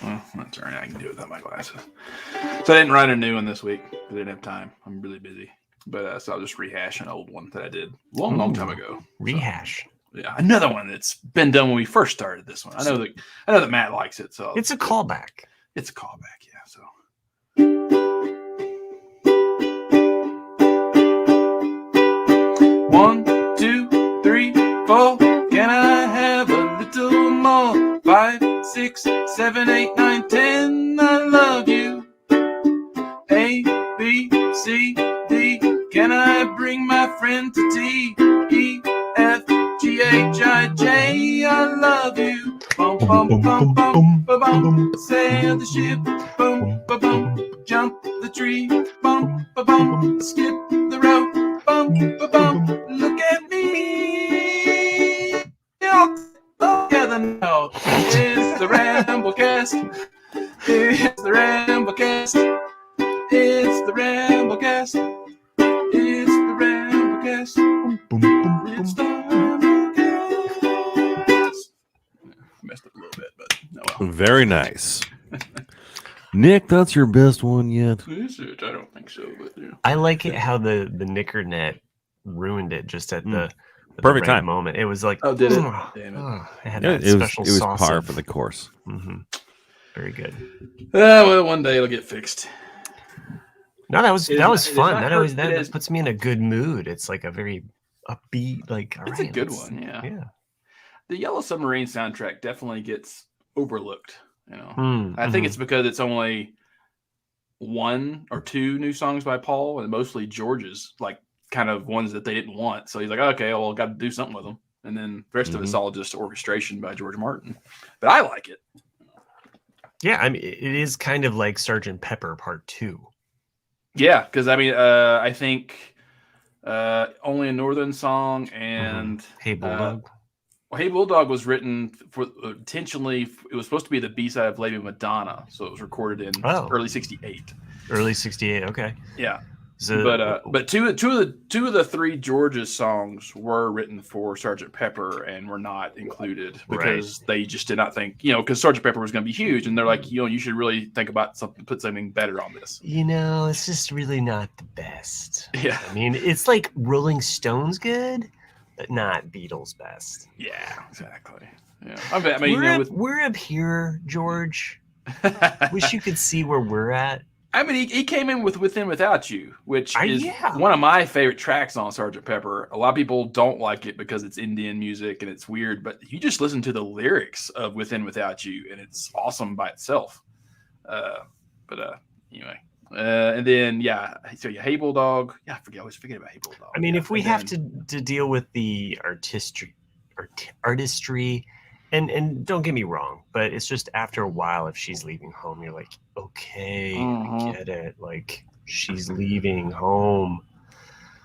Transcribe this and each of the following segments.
Well, that's all right. I can do it without my glasses. So I didn't write a new one this week because I didn't have time. I'm really busy. But so I'll just rehash an old one that I did a long time ago. Rehash. So, yeah, another one that's been done when we first started this one. I know that Matt likes it. So it's a callback. It's a callback, yeah. So 1, 2, 3, 4. Can I have a little more? 5, 6, 7, 8, 9, 10. I love you. A, B, C, D. Can I bring my friend to tea? E, F, G, H, I, J. I love you. Bum, bum, bum, bum, bum, bum. Sail the ship. Boom, ba, bum. Jump the tree. Bum, ba, bum. Skip the rope. Bum, ba, bum. Look at me. All together now. It's the Ramblecast. It's the Ramblecast. It's the Ramblecast. It's the Ramblecast. It's the Ramblecast. Messed up a little bit, but no well. Very nice. Nick, that's your best one yet. Is it? I don't think so, but yeah. I like it how the Knickernet ruined it just at the perfect right time moment. It was like, Oh, did it? Oh, Damn it. oh, it had that It special was sauce. par for the course. Mm-hmm. Very good. Well, one day it'll get fixed. No, that was fun. It That puts me in a good mood. It's like a very upbeat, like it's a good one, yeah. Yeah. The Yellow Submarine soundtrack definitely gets overlooked. You know, I think it's because it's only 1 or 2 new songs by Paul, and mostly George's, like kind of ones that they didn't want. So he's like, okay, well, got to do something with them, and then the rest of it's all just orchestration by George Martin. But I like it. Yeah, I mean, it is kind of like Sgt. Pepper Part 2. Yeah, because I mean, I think Only a Northern Song and Hey Bulldog. Well, Hey Bulldog was written for intentionally. It was supposed to be the B-side of Lady Madonna, so it was recorded in early '68. Early '68. Okay. Yeah. So, but two of the 3 George's songs were written for Sgt. Pepper and were not included because they just did not think, because Sgt. Pepper was going to be huge, and they're like, you should really think about put something better on this. It's just really not the best. Yeah. I mean, it's like Rolling Stones good, but not Beatles best. Yeah, exactly. Yeah. I mean, we're up here, George. Wish you could see where we're at. I mean, he came in with Within Without You, which is one of my favorite tracks on Sgt. Pepper. A lot of people don't like it because it's Indian music and it's weird, but you just listen to the lyrics of Within Without You, and it's awesome by itself. Anyway. And then, Hey Bulldog. Yeah, I always forget about Hey Bulldog. I mean, if we have to deal with the artistry, and don't get me wrong, but it's just after a while, if she's leaving home, you're like, okay, I get it. Like, she's leaving home.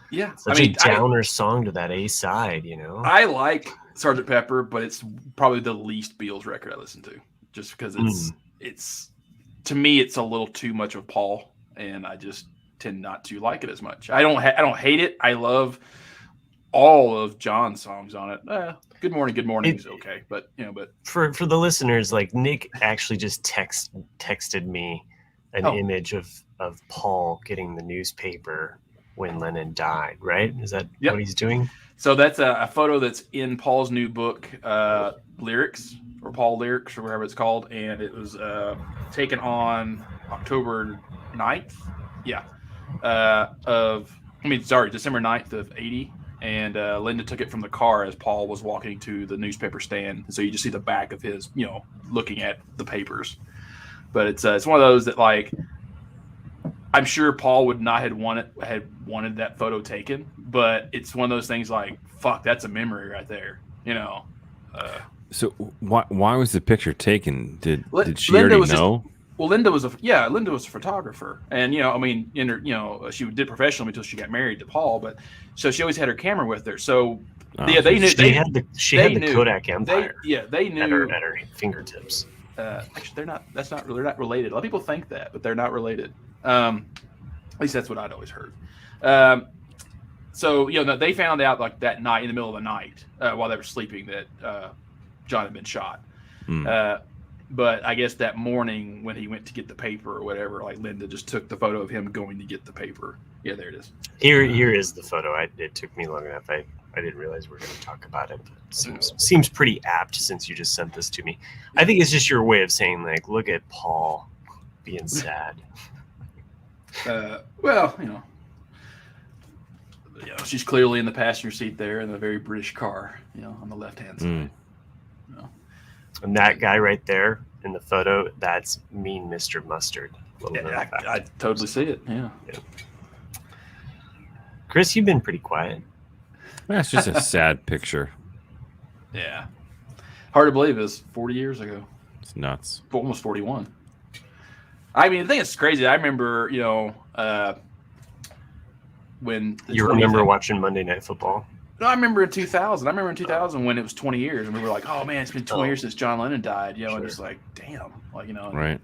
Yeah. Such a downer song to that A side, I like Sgt. Pepper, but it's probably the least Beatles record I listen to, just because it's to me, it's a little too much of Paul, and I just tend not to like it as much. I don't hate it. I love all of John's songs on it. Good Morning is okay, but for the listeners, like Nick actually just texted me an image of Paul getting the newspaper when Lennon died. Right? Is that what he's doing? So that's a photo that's in Paul's new book, Lyrics, or Paul Lyrics, or whatever it's called, and it was taken on October 9th. Yeah, December 9th of '80. And Linda took it from the car as Paul was walking to the newspaper stand. So you just see the back of his, looking at the papers. But it's one of those that, like, I'm sure Paul would not had wanted that photo taken, but it's one of those things like, fuck, that's a memory right there, So why was the picture taken? Did she Linda already know? Well, Linda was a photographer, and she did professionally until she got married to Paul. But so she always had her camera with her. So they knew she had the Kodak Empire. They knew at her fingertips. Actually, they're not. They're not related. A lot of people think that, but they're not related. At least that's what I'd always heard. So they found out like that night, in the middle of the night, while they were sleeping, that John had been shot. But I guess that morning when he went to get the paper or whatever, like Linda just took the photo of him going to get the paper. Yeah, there it is. Here is the photo. It took me long enough. I didn't realize we were going to talk about it. But it seems pretty apt since you just sent this to me. I think it's just your way of saying, like, look at Paul being sad. Well, she's clearly in the passenger seat there in a very British car, on the left-hand side. And that guy right there in the photo, that's mean Mr. Mustard. Yeah, I totally see it. Yeah. Chris, you've been pretty quiet. That's just a sad picture. Yeah. Hard to believe it was 40 years ago. It's nuts. Almost 41. I mean, the thing that's crazy, I remember, when... You remember watching Monday Night Football? No, I remember in 2000. I remember in 2000 when it was 20 years, and we were like, "Oh man, it's been 20 years since John Lennon died." Sure. And it's like, damn, Right.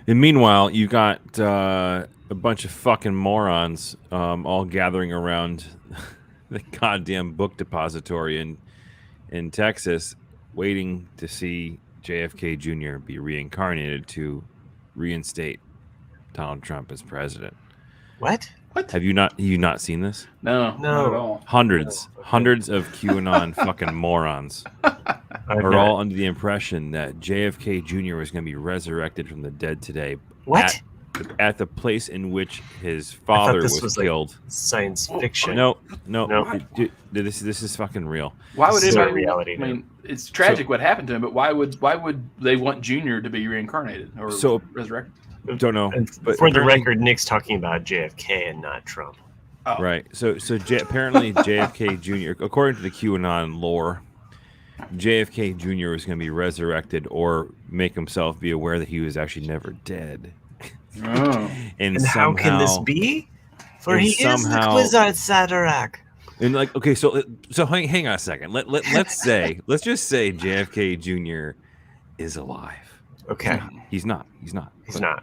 And meanwhile, you got a bunch of fucking morons all gathering around the goddamn book depository in Texas, waiting to see JFK Jr. be reincarnated to reinstate Donald Trump as president. What? Have you not seen this? No, not at all. Hundreds of QAnon fucking morons are all under the impression that JFK Jr. was going to be resurrected from the dead today. What? At the place in which his father was killed. Like science fiction. No. This is fucking real. Why would it be reality? I mean, it's tragic what happened to him, but why would they want Junior to be reincarnated or resurrected? Don't know. But for the record, Nick's talking about JFK and not Trump. Oh. Right. So apparently JFK Jr., according to the QAnon lore, JFK Jr. was going to be resurrected or make himself be aware that he was actually never dead. Oh. and how can this be? For he is the Quizard Sadarak. And okay, so hang on a second. Let's just say JFK Jr. is alive. Okay. He's not.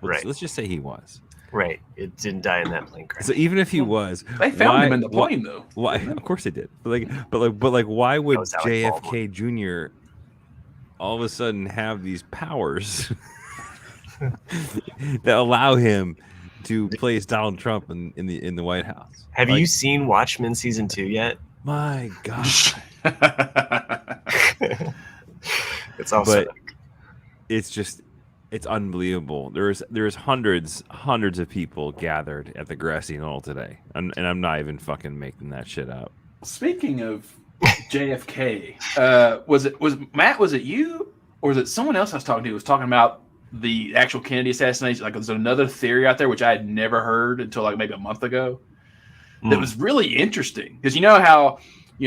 Right. Let's just say he was. Right. It didn't die in that plane crash. So even if he was, they found him in the plane though. Why? Of course they did. But why would JFK Jr. all of a sudden have these powers that allow him to place Donald Trump in the White House? Have you seen Watchmen season 2 yet? My gosh. It's also it's unbelievable. There's hundreds of people gathered at the grassy knoll today, and I'm not even fucking making that shit up. Speaking of JFK, was it you or was it someone else I was talking to? Was talking about the actual Kennedy assassination? Like, there's another theory out there which I had never heard until like maybe a month ago. That was really interesting because you know how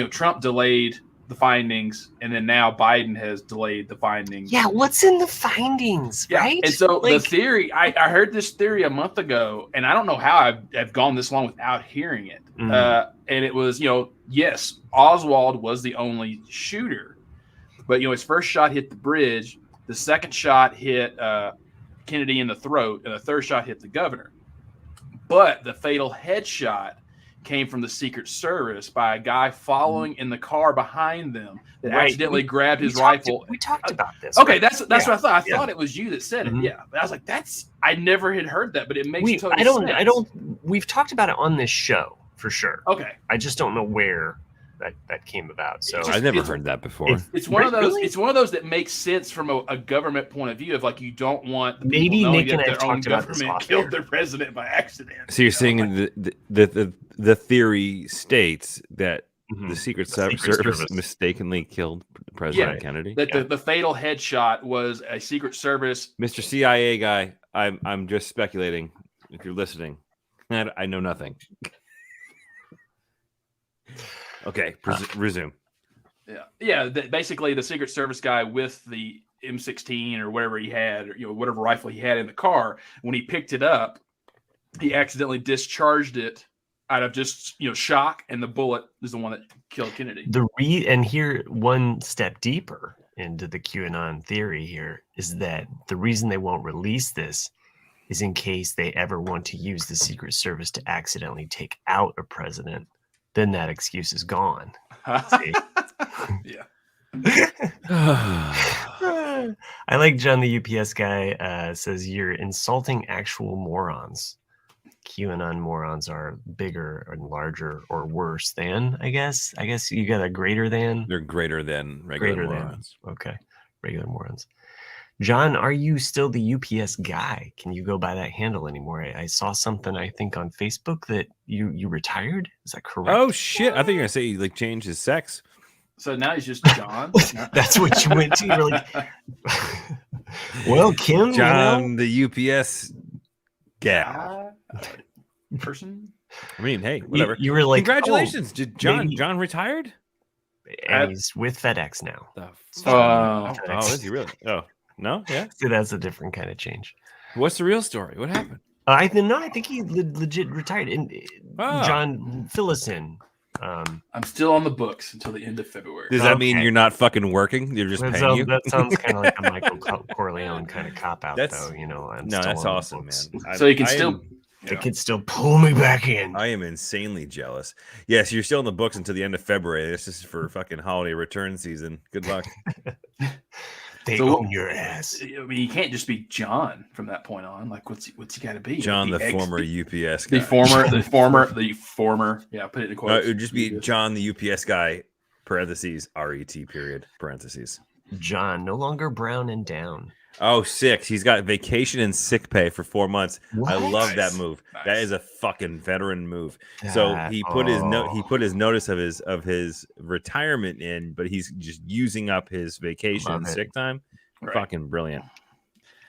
Trump delayed the findings, and then now Biden has delayed the findings. Yeah, what's in the findings, right? And so the theory, I heard this theory a month ago, and I don't know how I've gone this long without hearing it. And it was, yes, Oswald was the only shooter, but his first shot hit the bridge, the second shot hit Kennedy in the throat, and the third shot hit the governor. But the fatal headshot came from the Secret Service by a guy following in the car behind them that accidentally grabbed his rifle. We talked about this. Okay, that's what I thought. I thought it was you that said it. Yeah, but I was like, I never had heard that, but it makes total sense. We've talked about it on this show for sure. Okay, I just don't know where that came about. So I never heard that before. It's one of those. Really? It's one of those that makes sense from a government point of view of like you don't want the maybe people Nick knowing and that their own government killed their president by accident. So you're saying the theory states that the Secret Service mistakenly killed President Kennedy. That the fatal headshot was a Secret Service. Mr. CIA guy, I'm just speculating. If you're listening, I know nothing. Okay, resume. Yeah. Basically, the Secret Service guy with the M16 or whatever he had, or whatever rifle he had in the car, when he picked it up, he accidentally discharged it out of just shock, and the bullet is the one that killed Kennedy. And here, one step deeper into the QAnon theory here is that the reason they won't release this is in case they ever want to use the Secret Service to accidentally take out a president. Then that excuse is gone. See? Yeah. I like John, the UPS guy, says you're insulting actual morons. QAnon morons are bigger and larger or worse than, I guess. I guess you got a greater than. They're greater than regular morons. Okay. Regular morons. John, are you still the UPS guy? Can you go by that handle anymore? I saw something, I think, on Facebook that you retired. Is that correct? Oh, shit. I think you're going to say he like changed his sex. So now he's just John. That's what you went to. You're like, well, Kim, John, the UPS guy. Person. I mean, hey, whatever. You were like, congratulations. Did John maybe... John retired? And he's with FedEx now. Oh, is he really? Oh, no? Yeah. So that's a different kind of change. What's the real story? What happened? I think he legit retired. And John, fill us in. I'm still on the books until the end of February. Does that mean you're not fucking working? You're just paying you? That sounds kind of like a Michael Corleone kind of cop out, though. You know, that's awesome, man. So you can still. They could still pull me back in. I am insanely jealous. Yes, you're still in the books until the end of February. This is for fucking holiday return season. Good luck. They own your ass. I mean, you can't just be John from that point on. Like, what's he got to be? John, the former UPS guy. The former. Yeah, put it in quotes. It would just be John, the UPS guy. Parentheses RET period. Parentheses. John, no longer brown and down. Oh, 6. He's got vacation and sick pay for 4 months. What? I love that move. Nice. That is a fucking veteran move. So he put his notice of his retirement in, but he's just using up his vacation and sick time. Right. Fucking brilliant.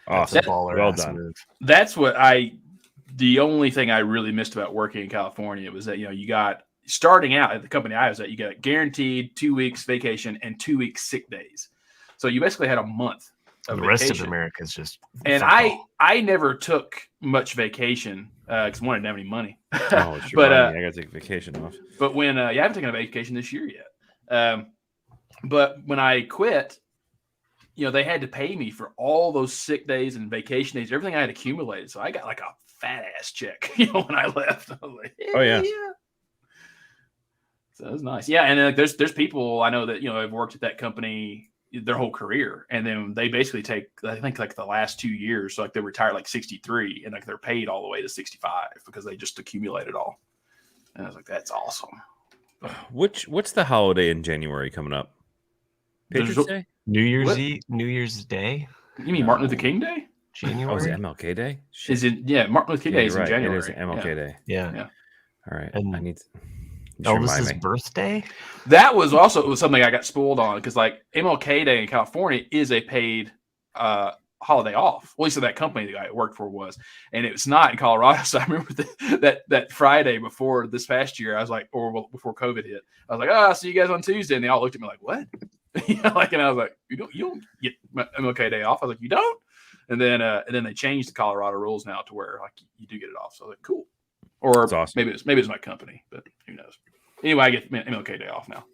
Awesome. Well done. Move. That's the only thing I really missed about working in California was that, you got starting out at the company I was at, you got guaranteed 2 weeks vacation and 2 weeks sick days. So you basically had a month. The rest of America is just. And I never took much vacation because I didn't have any money. Oh, it's your money. I got to take vacation off. But when I haven't taken a vacation this year yet. But when I quit, they had to pay me for all those sick days and vacation days, everything I had accumulated. So I got like a fat ass check, when I left. I was like, oh yeah. So it was nice. Yeah, and there's people I know that have worked at that company their whole career, and then they basically take, I think, like the last 2 years, so like they retire like 63 and like they're paid all the way to 65 because they just accumulated all. And I was like, that's awesome. What's the holiday in January coming up? Patriots Day? New Year's Day? You mean Martin Luther King Day? January? Oh, is it MLK Day? Shit. Is it? Martin Luther King Day is in January. It is MLK Day. Yeah. All right. And I need to. Elvis's birthday? That was something I got spoiled on because like MLK Day in California is a paid holiday off. At least at that company the guy I worked for was, and it was not in Colorado. So I remember that Friday before this past year, I was like, or before COVID hit, I was like, I'll see you guys on Tuesday, and they all looked at me like, what? And I was like, you don't get MLK Day off. I was like, you don't? And then they changed the Colorado rules now to where like you do get it off. So I was like, cool. Or awesome. maybe it's my company, but who knows? Anyway, I get MLK Day off now.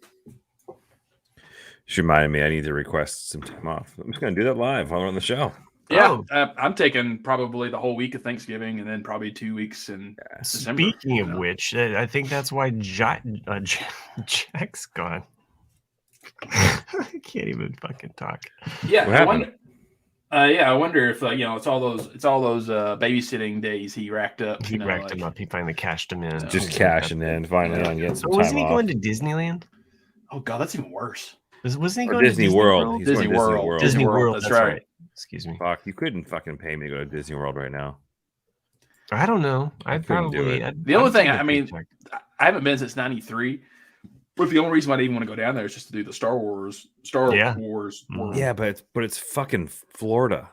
She reminded me I need to request some time off. I'm just going to do that live while we're on the show. Yeah, I'm taking probably the whole week of Thanksgiving and then probably 2 weeks in December. Speaking of which, I think that's why Jack's gone. I can't even fucking talk. Yeah, I wonder if it's all those babysitting days he racked up. He racked them up. He finally cashed them in. Just cashing in finally on getting some time wasn't he off. going to Disneyland? Oh god, that's even worse. Wasn't he going Disney to World? Disney World. Disney World. That's right. Excuse me. Fuck, you couldn't fucking pay me to go to Disney World right now. I don't know. I'd probably do it. The only thing, I haven't been since '93. But the only reason why I didn't want to go down there is just to do the Star Wars. Yeah, but it's fucking Florida.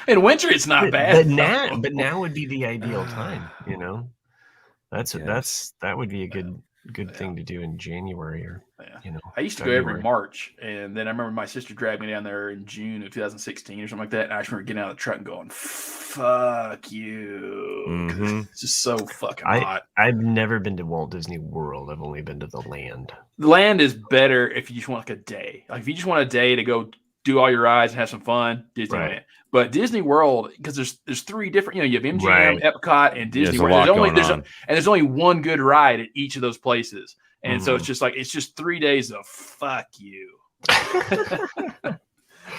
In winter, it's not bad. But now would be the ideal time. That would be a good thing to do in January or I used to go every March, and then I remember my sister dragged me down there in June of 2016 or something like that, and I just remember getting out of the truck and going, fuck you. Mm-hmm. It's just so fucking hot. I've never been to Walt Disney World. I've only been to the land. The land is better if you just want like a day. Like if you just want a day to go do all your rides and have some fun, Disneyland. Right. But Disney World, because there's three different, you have MGM, Epcot, and Disney World. There's only one good ride at each of those places. And so it's just 3 days of fuck you.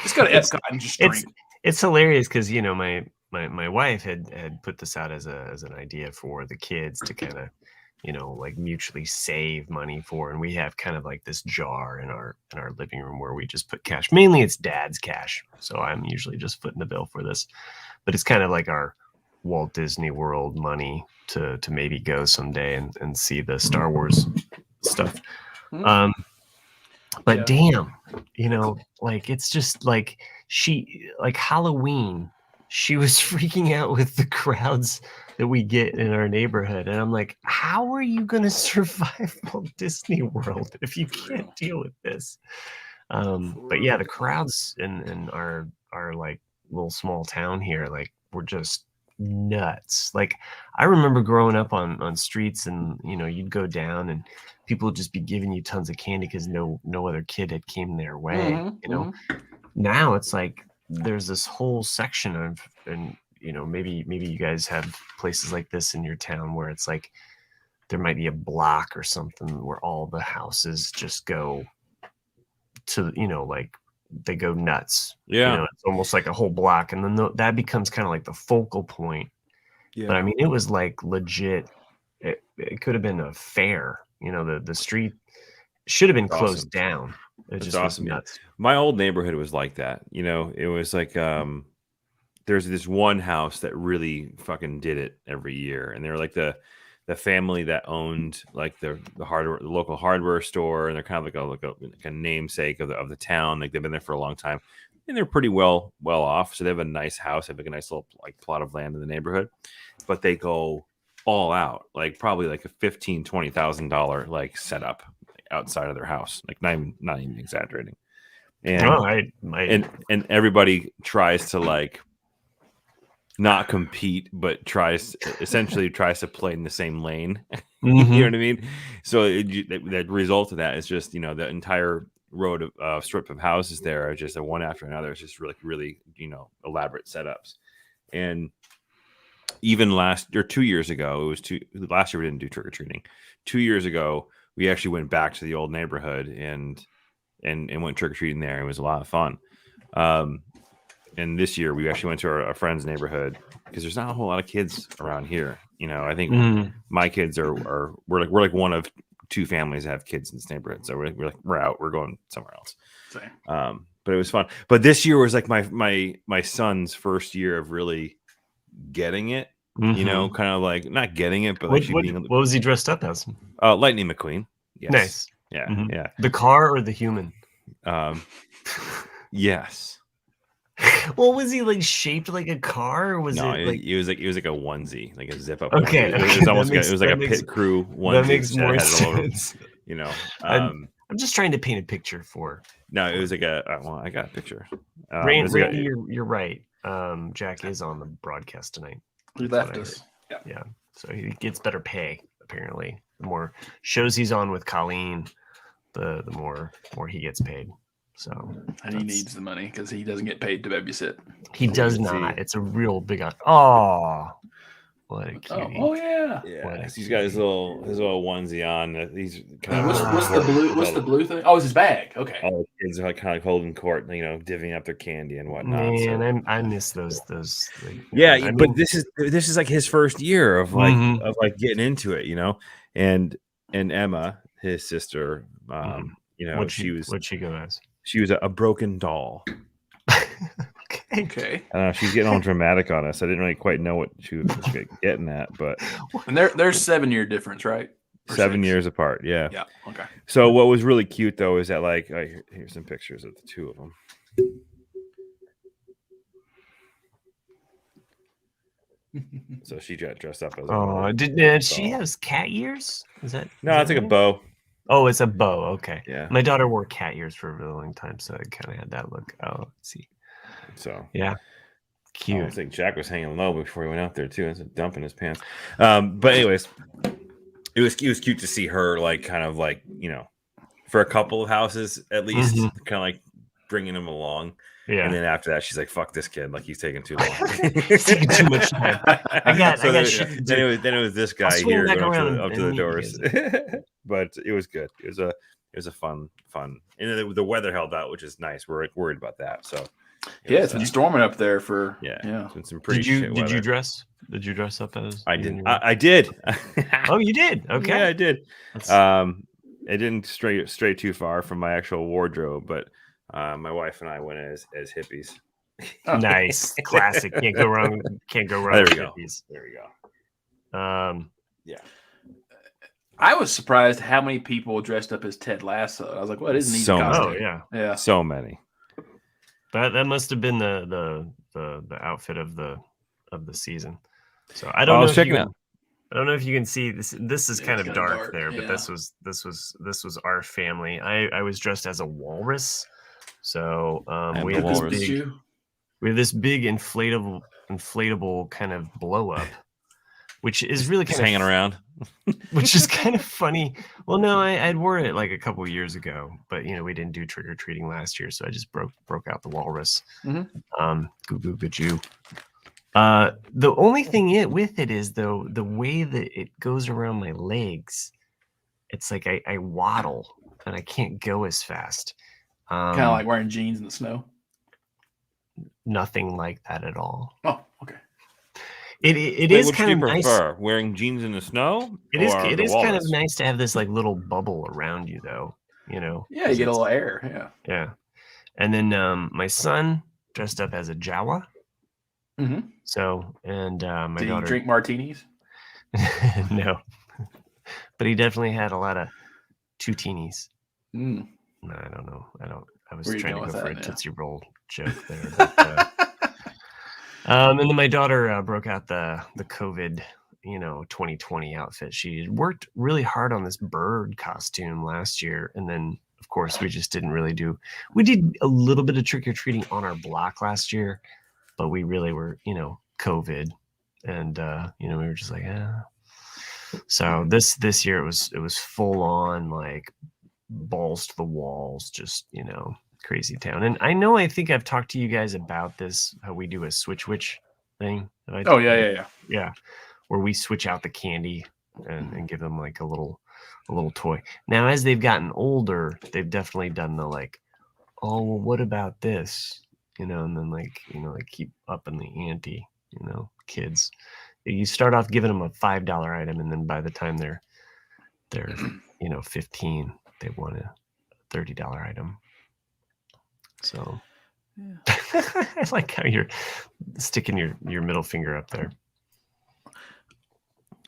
Just go to Epcot and just drink. It's hilarious because my wife had put this out as an idea for the kids to kind of like mutually save money for, and we have kind of like this jar in our living room where we just put cash. Mainly it's dad's cash, so I'm usually just footing the bill for this, but it's kind of like our Walt Disney World money to maybe go someday and see the Star Wars stuff. But damn, like it's just like Halloween, she was freaking out with the crowds that we get in our neighborhood. And I'm like, how are you going to survive Walt Disney World if you can't deal with this? But yeah, the crowds in our like little small town here, like we're just nuts. Like I remember growing up on streets and, you'd go down and people would just be giving you tons of candy because no other kid had came their way. Now it's like there's this whole section of, and maybe you guys have places like this in your town where it's like there might be a block or something where all the houses just go to like they go nuts. It's almost like a whole block, and then that becomes kind of like the focal point. But I mean, it was like legit. It could have been a fair. The street should have been closed down. It just was nuts. My old neighborhood was like that. It was like there's this one house that really fucking did it every year, and they're like the family that owned like the local hardware store, and they're kind of like a namesake of the town. Like they've been there for a long time, and they're pretty well off. So they have a nice house, have like a nice little like plot of land in the neighborhood, but they go all out, like probably like a $15,000-$20,000 like setup outside of their house, like not even exaggerating. And and everybody tries to like not compete, but essentially tries to play in the same lane. You know what I mean? So the result of that is just the entire road of strip of houses there are just one after another. It's just really elaborate setups. And even 2 years ago, last year we didn't do trick-or-treating. 2 years ago we actually went back to the old neighborhood and went trick-or-treating there. It was a lot of fun. And this year we actually went to a friend's neighborhood because there's not a whole lot of kids around here. I think my kids we're like one of two families that have kids in this neighborhood. So we're out, we're going somewhere else. But it was fun. But this year was like my son's first year of really getting it, kind of like not getting it, but like what was he dressed up as? Lightning McQueen. Yes. Nice. Yeah. Yeah. The car or the human? Yes. Well, was he like shaped like a car, or was it was like a onesie, like a zip up. Okay. It was almost it was like a pit crew onesie. That makes more sense. I'm just trying to paint a picture for. No, it was like I got a picture. Randy, you're right. Jack is on the broadcast tonight. He left us. Yeah. So he gets better pay apparently. The more shows he's on with Colleen, the more he gets paid. So and he needs the money because he doesn't get paid to babysit. He does not. It's a real big. Oh, what a cutie! Oh yeah. He's got his little onesie on. He's kind what's the blue? What's the blue thing? Oh, it's his bag. Okay. All the kids are kind of holding court, divvying up their candy and whatnot. Man, I miss those. Like, but this is like his first year of like getting into it, and Emma, his sister, what'd she go as? She was a broken doll. Okay. She's getting all dramatic on us. I didn't really quite know what she was getting at, but and there's 7-year difference, right? Or 7 years apart. Yeah. Yeah. Okay. So what was really cute though is that like here's some pictures of the two of them. So she got dressed up as did she have cat ears? Is that it's like a bow. Oh, it's a bow. Okay. Yeah. My daughter wore cat ears for a really long time, so it kind of had that look. Oh, let's see. So yeah, cute. I think Jack was hanging low before he went out there too. It's a dump in his pants. But anyways, it was cute to see her like kind of like for a couple of houses at least, kind of like bringing him along. Yeah. And then after that, she's like, "Fuck this kid! Like he's taking too long. He's taking too much time." I got shit to do. Then it was this guy here going up to the doors. But it was good. It It was a fun, and the weather held out, which is nice. We're worried about that. So it's been storming up there for It's been some pretty. Did you dress? Did you dress up as? I did. I did. Oh, you did. Okay. Yeah, I did. It didn't stray too far from my actual wardrobe, but my wife and I went as hippies. Nice, classic. Can't go wrong. Can't go wrong. There with we go. hippies. There we go. Yeah. I was surprised how many people dressed up as Ted Lasso. I was like, "What is an easy costume?" Oh yeah, so many. That must have been the outfit of the season. So I don't know. I was checking out. I don't know if you can see this. This is kind of dark there, but yeah. this was our family. I was dressed as a walrus. So we have this big inflatable kind of blow up, which is really kind of hanging around, which is kind of funny. Well, no, I'd wore it like a couple years ago, but we didn't do trick or treating last year, so I just broke out the walrus. Mm-hmm. Goo goo goo. The only thing with it is though the way that it goes around my legs, it's like I waddle and I can't go as fast. Kind of like wearing jeans in the snow. Nothing like that at all. Oh, okay. It is kind of nice. Prefer? Wearing jeans in the snow? It is kind of nice to have this like little bubble around you, though. Yeah, you get a little air. Yeah. Yeah. And then my son dressed up as a Jawa. Mm-hmm. So and my Did daughter he drink martinis? No, but he definitely had a lot of two teenies. Mm. I don't know. I was Where trying to go for a now? Tootsie Roll joke there. But, and then my daughter broke out the COVID 2020 outfit. She worked really hard on this bird costume last year, and then of course we just didn't really we did a little bit of trick-or-treating on our block last year, but we really were COVID, and we were just like so this year it was full on like balls to the walls, just crazy town. And I think I've talked to you guys about this, how we do a switch witch thing. Yeah, where we switch out the candy and give them like a little toy. Now as they've gotten older, they've definitely done the like, oh well, what about this, and then like keep upping the ante. Kids, you start off giving them a $5 item, and then by the time they're 15, they want a $30 item. So I like how you're sticking your middle finger up there.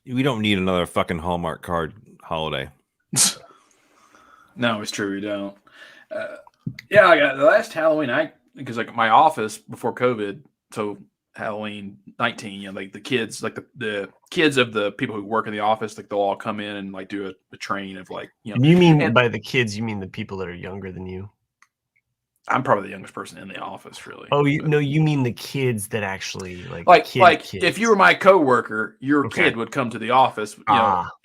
We don't need another fucking Hallmark card holiday. No, it's true. We don't. I got the last Halloween. Because like my office before COVID, so Halloween 19, like the kids, like the kids of the people who work in the office, like they'll all come in and like do a train of like, You mean by the kids, you mean the people that are younger than you? I'm probably the youngest person in the office, really. Oh, you mean the kids that actually kids. If you were my coworker, your kid would come to the office,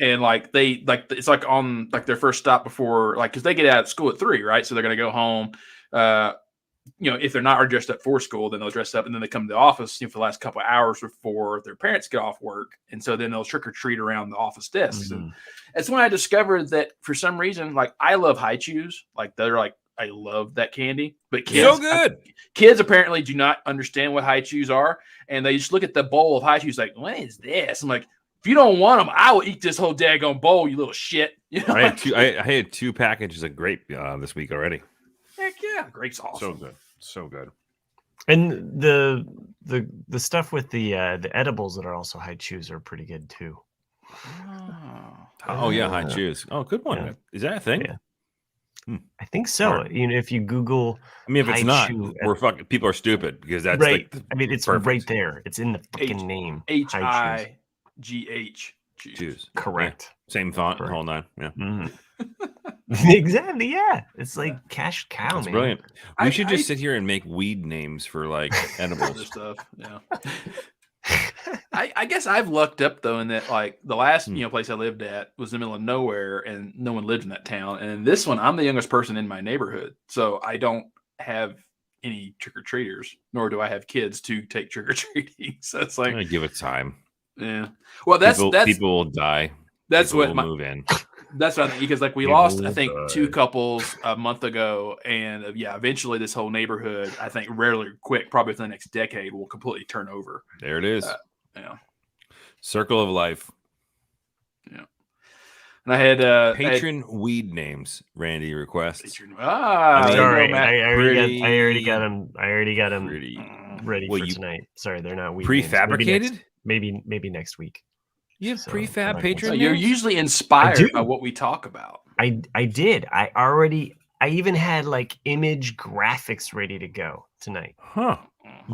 and like they like it's like on like their first stop before because they get out of school at 3, right? So they're gonna go home. If they're not dressed up for school, then they'll dress up and then they come to the office for the last couple of hours before their parents get off work. And so then they'll trick or treat around the office desks. Mm-hmm. And it's when I discovered that for some reason, like I love high chews. Like they're like, I love that candy, but kids, so good. Kids apparently do not understand what high chews are. And they just look at the bowl of high chews like, what is this? I'm like, if you don't want them, I will eat this whole daggone bowl, you little shit. I had 2 packages of grape this week already. Heck yeah, grape's awesome. So good. And the stuff with the edibles that are also high chews are pretty good too. Oh yeah, high chews. Oh, good one. Yeah. Is that a thing? Yeah. I think so. Right. If you Google, if it's not, we're fucking people are stupid because that's right. It's perfect. Right there. It's in the fucking name. HIGH. Chews. Correct. Yeah. Same font. Correct. Whole nine. Yeah. Mm-hmm. Exactly. Yeah. It's like cash cow. That's man. Brilliant. We should just sit here and make weed names for like edibles stuff. Yeah. I guess I've lucked up though in that like the last place I lived at was in the middle of nowhere and no one lived in that town. And in this one, I'm the youngest person in my neighborhood, so I don't have any trick or treaters, nor do I have kids to take trick or treating. So it's like give it time. Yeah. Well, that's people will die. That's people what will move in. That's what I think, because like we lost, I think, 2 couples a month ago, and eventually this whole neighborhood, I think, rarely quick, probably within the next decade, will completely turn over. There it is. Yeah. Circle of life. Yeah. And I had patron weed names. Randy requests. Sorry, I already got them. I already got them ready for tonight. Sorry, they're not weed prefabricated. Maybe next week. You have prefab patron names? You're usually inspired by what we talk about. I did. I even had like image graphics ready to go tonight. Huh.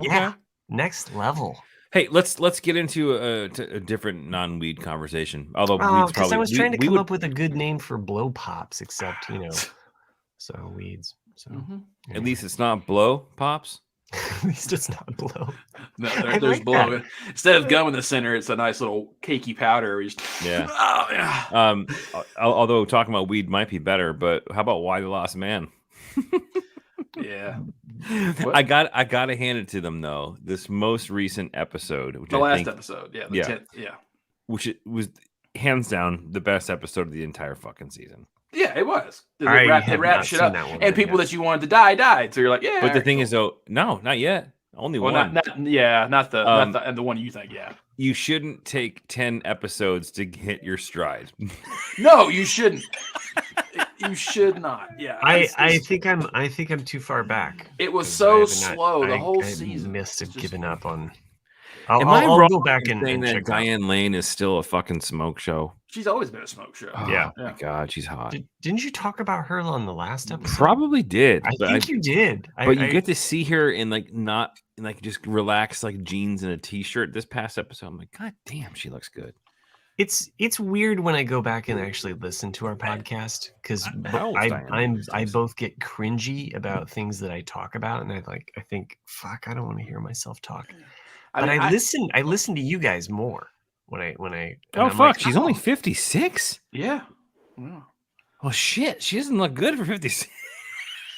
Yeah. Okay. Next level. Hey, let's get into a different non-weed conversation. Although weeds probably, I was trying to come up with a good name for blow pops, except so weeds. So at least it's not blow pops. At least it's not blow. No, there's like blow. Instead of gum in the center, it's a nice little cakey powder. Although talking about weed might be better, but how about Why the Lost Man? Yeah. I gotta hand it to them though. This most recent episode, which last episode, the 10th, which it was hands down the best episode of the entire fucking season. Yeah, it was. It wrapped shit up, and people that you wanted to die died. So you're like, yeah. But the thing is, though, no, not yet. Only one. Not the one you think. Yeah. You shouldn't take 10 episodes to hit your stride. No, you shouldn't. You should not. Yeah. I think I'm too far back. It was so slow the whole season. I must have given up on. I'll go back and saying check that Diane Lane is still a fucking smoke show. She's always been a smoke show. Oh my God, she's hot. Didn't you talk about her on the last episode? Probably did. I think you did. But you get to see her in not just relaxed like jeans and a t-shirt. This past episode, I'm like, God damn, she looks good. It's weird when I go back and actually listen to our podcast because I both get cringy about things that I talk about, and I think fuck, I don't want to hear myself talk. But I listen to you guys more when I. Oh fuck! Like, she's only 56. Yeah. Oh shit! She doesn't look good for 56.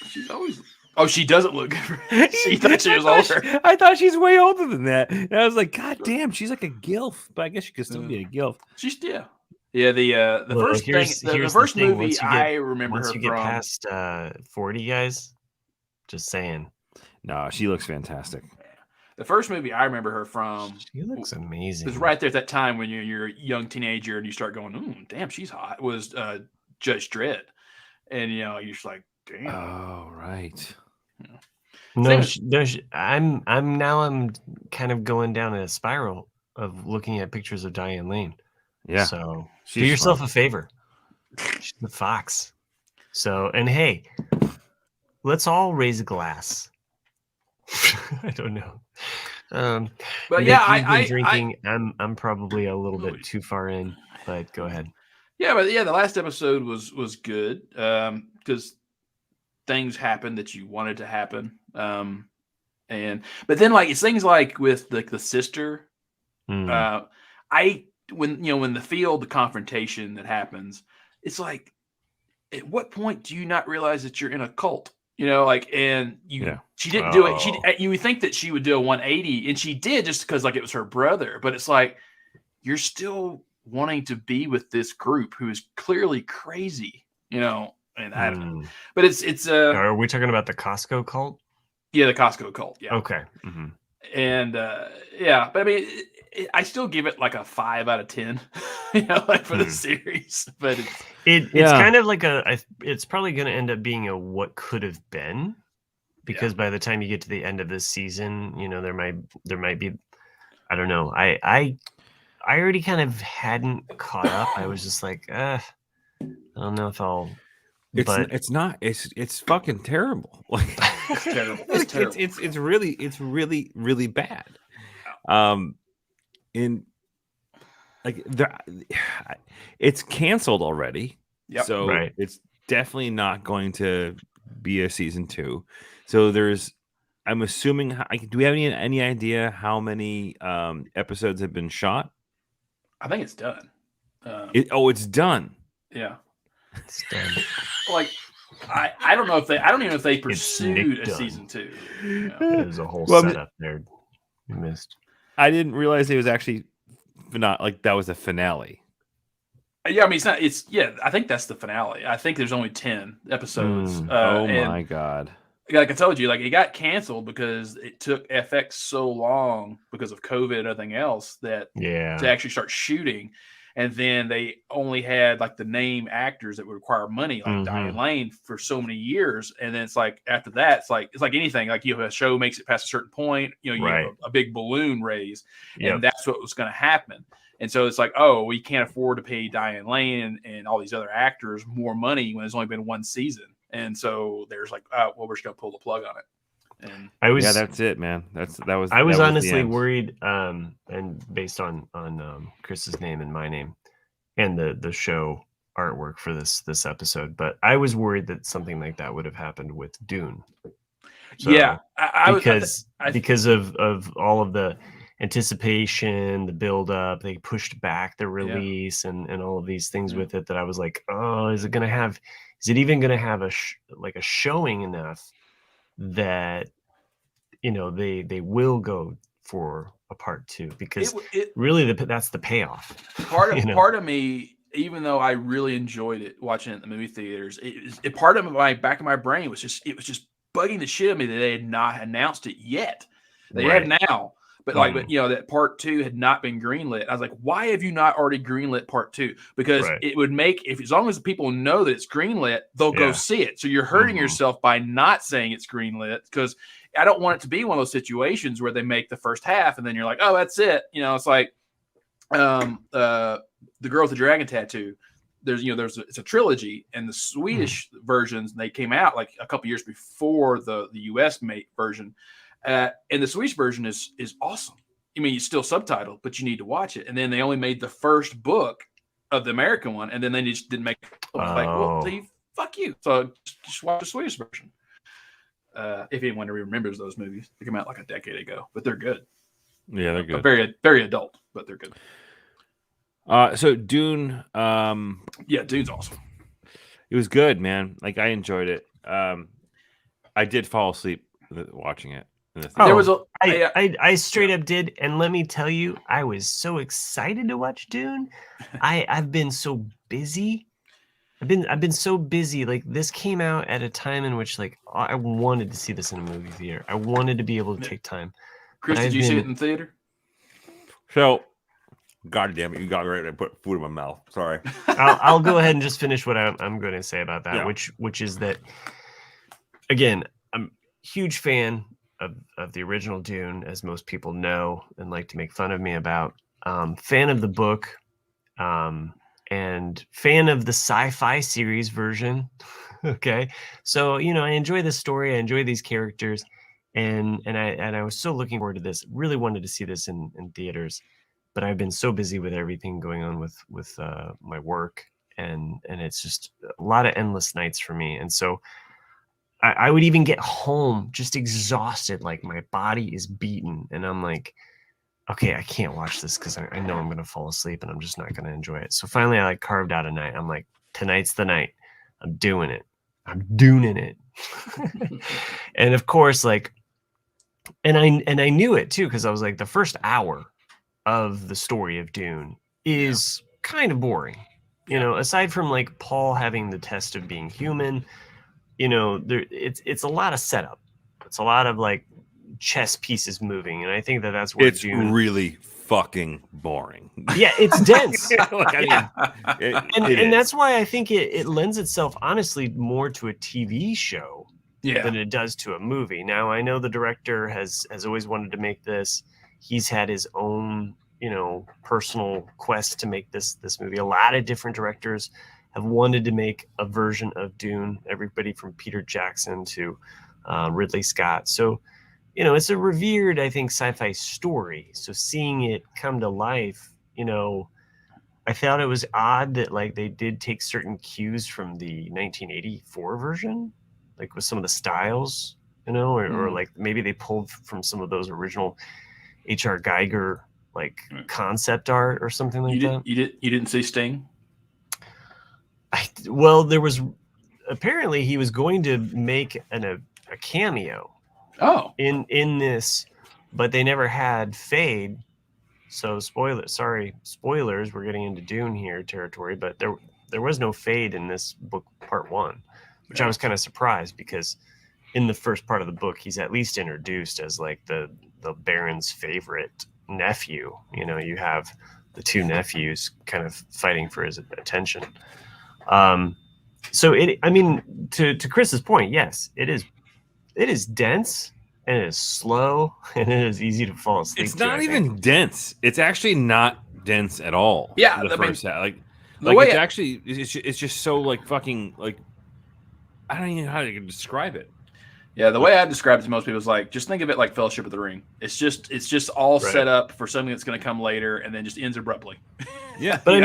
She's always. Oh, she doesn't look good. She thought she was older. I thought she's way older than that. And I was like, God damn, she's like a gilf. But I guess she could still be a gilf. She's The first movie I remember her from. Once you get past 40, guys, just saying. No, she looks fantastic. The first movie I remember her from, she looks amazing. It was right there at that time when you're a young teenager and you start going, damn, she's hot. It was Judge Dredd, and you're just like, damn. Oh right. No, I'm kind of going down a spiral of looking at pictures of Diane Lane. Yeah. So do yourself a favor. She's the fox. So, and hey, let's all raise a glass. I don't know. But Nick, yeah, drinking. I'm probably a little bit too far in, but go ahead. Yeah, but the last episode was good because things happened that you wanted to happen. But then it's things like with the sister. When the confrontation that happens, it's like, at what point do you not realize that you're in a cult? She didn't do it. You would think that she would do a 180, and she did just because it was her brother. But it's like, you're still wanting to be with this group who is clearly crazy, and I don't know. But it's are we talking about the Costco cult? Yeah, the Costco cult. Yeah. Okay. Mm-hmm. And but I mean, I still give it a 5 out of 10, for the series. But it's kind of it's probably going to end up being a what could have been, because by the time you get to the end of this season, there might be, I don't know. I already kind of hadn't caught up. I was just like, I don't know if I'll. It's fucking terrible. It's terrible. It's terrible. It's really bad. It's canceled already. Yep. So it's definitely not going to be a season 2. So I'm assuming. Do we have any idea how many episodes have been shot? I think it's done. It's done. Yeah. It's done. I don't know if I don't even know if they pursued a season 2. There's a whole setup there you missed. I didn't realize it was actually not that was a finale. Yeah, I mean, it's not. It's I think that's the finale. I think there's only 10 episodes. Oh my god! Like I told you, like it got canceled because it took FX so long because of COVID and everything else that to actually start shooting. And then they only had like the name actors that would require money, like Diane Lane, for so many years. And then it's like after that, it's like anything. Like a show makes it past a certain point, you have a big balloon raise, and that's what was going to happen. And so it's like, oh, we can't afford to pay Diane Lane and all these other actors more money when there's only been one season. And so there's like, well, we're just going to pull the plug on it. And that's it, man. I was honestly worried, and based on Chris's name and my name and the show artwork for this episode, but I was worried that something like that would have happened with Dune. So, because of all of the anticipation, the build up, they pushed back the release and all of these things with it that I was like, oh, is it even going to have a showing enough that they will go for a part 2, because really that's the payoff. Part of me, even though I really enjoyed it watching it in the movie theaters, part of my back of my brain was just bugging the shit out of me that they had not announced it yet. They had now, but that part 2 had not been greenlit. I was like, why have you not already greenlit part 2? Because it would make, as long as people know that it's greenlit, they'll go see it. So you're hurting yourself by not saying it's greenlit, because I don't want it to be one of those situations where they make the first half and then you're like, oh, that's it. It's like the Girl with the Dragon Tattoo. It's a trilogy, and the Swedish versions, they came out like a couple years before the US version. And the Swedish version is awesome. I mean, it's still subtitled, but you need to watch it. And then they only made the first book of the American one, and then they just didn't make it. Like, well, fuck you. So just watch the Swedish version. If anyone remembers those movies, they came out like a decade ago, but they're good. Yeah, they're good. Very, very adult, but they're good. So Dune. Dune's awesome. It was good, man. Like, I enjoyed it. I did fall asleep watching it. I straight up did, and let me tell you, I was so excited to watch Dune. I've been so busy. I've been so busy. Like, this came out at a time in which, like, I wanted to see this in a movie theater. I wanted to be able to take time. Chris, did you see it in the theater? So, God damn it, you got me ready to put food in my mouth. Sorry. I'll go ahead and just finish what I'm going to say about that, which is that, again, I'm a huge fan of the original Dune, as most people know and like to make fun of me about. Fan of the book, and fan of the sci-fi series version. Okay, so I enjoy this story, I enjoy these characters, and I was so looking forward to this. Really wanted to see this in theaters, but I've been so busy with everything going on with my work, and it's just a lot of endless nights for me. And so I would even get home just exhausted, like my body is beaten, and I'm like, okay, I can't watch this because I know I'm going to fall asleep and I'm just not going to enjoy it. So finally I carved out a night. I'm like, tonight's the night. I'm doing it. I'm doing it. And of course, like, and I knew it too, because I was like, the first hour of the story of Dune is kind of boring. Aside from like Paul having the test of being human, it's a lot of setup. It's a lot of like chess pieces moving, and I think that's where it's Dune really fucking boring. Yeah, it's dense. And that's why I think it lends itself honestly more to a TV show than it does to a movie. Now, I know the director has always wanted to make this. He's had his own personal quest to make this movie. A lot of different directors have wanted to make a version of Dune, everybody from Peter Jackson to Ridley Scott. So, it's a revered, I think, sci-fi story. So seeing it come to life, I thought it was odd that like they did take certain cues from the 1984 version, like with some of the styles, or like maybe they pulled from some of those original H.R. Geiger like concept art or something like that. You didn't see Sting? Well, there was apparently he was going to make a cameo in this, but they never had Fade, So spoilers. We're getting into Dune here territory, but there was no fade in this book, part 1, which I was kind of surprised because in the first part of the book, he's at least introduced as like the Baron's favorite nephew. You know, you have the 2 nephews kind of fighting for his attention. So to Chris's point, yes, it is dense and it is slow and it is easy to fall asleep. It's not even dense. It's actually not dense at all. Yeah, the first half, it's just so like fucking like I don't even know how to describe it. Yeah, the way I describe it to most people is like, just think of it like Fellowship of the Ring. It's just all set up for something that's going to come later and then just ends abruptly. Yeah, but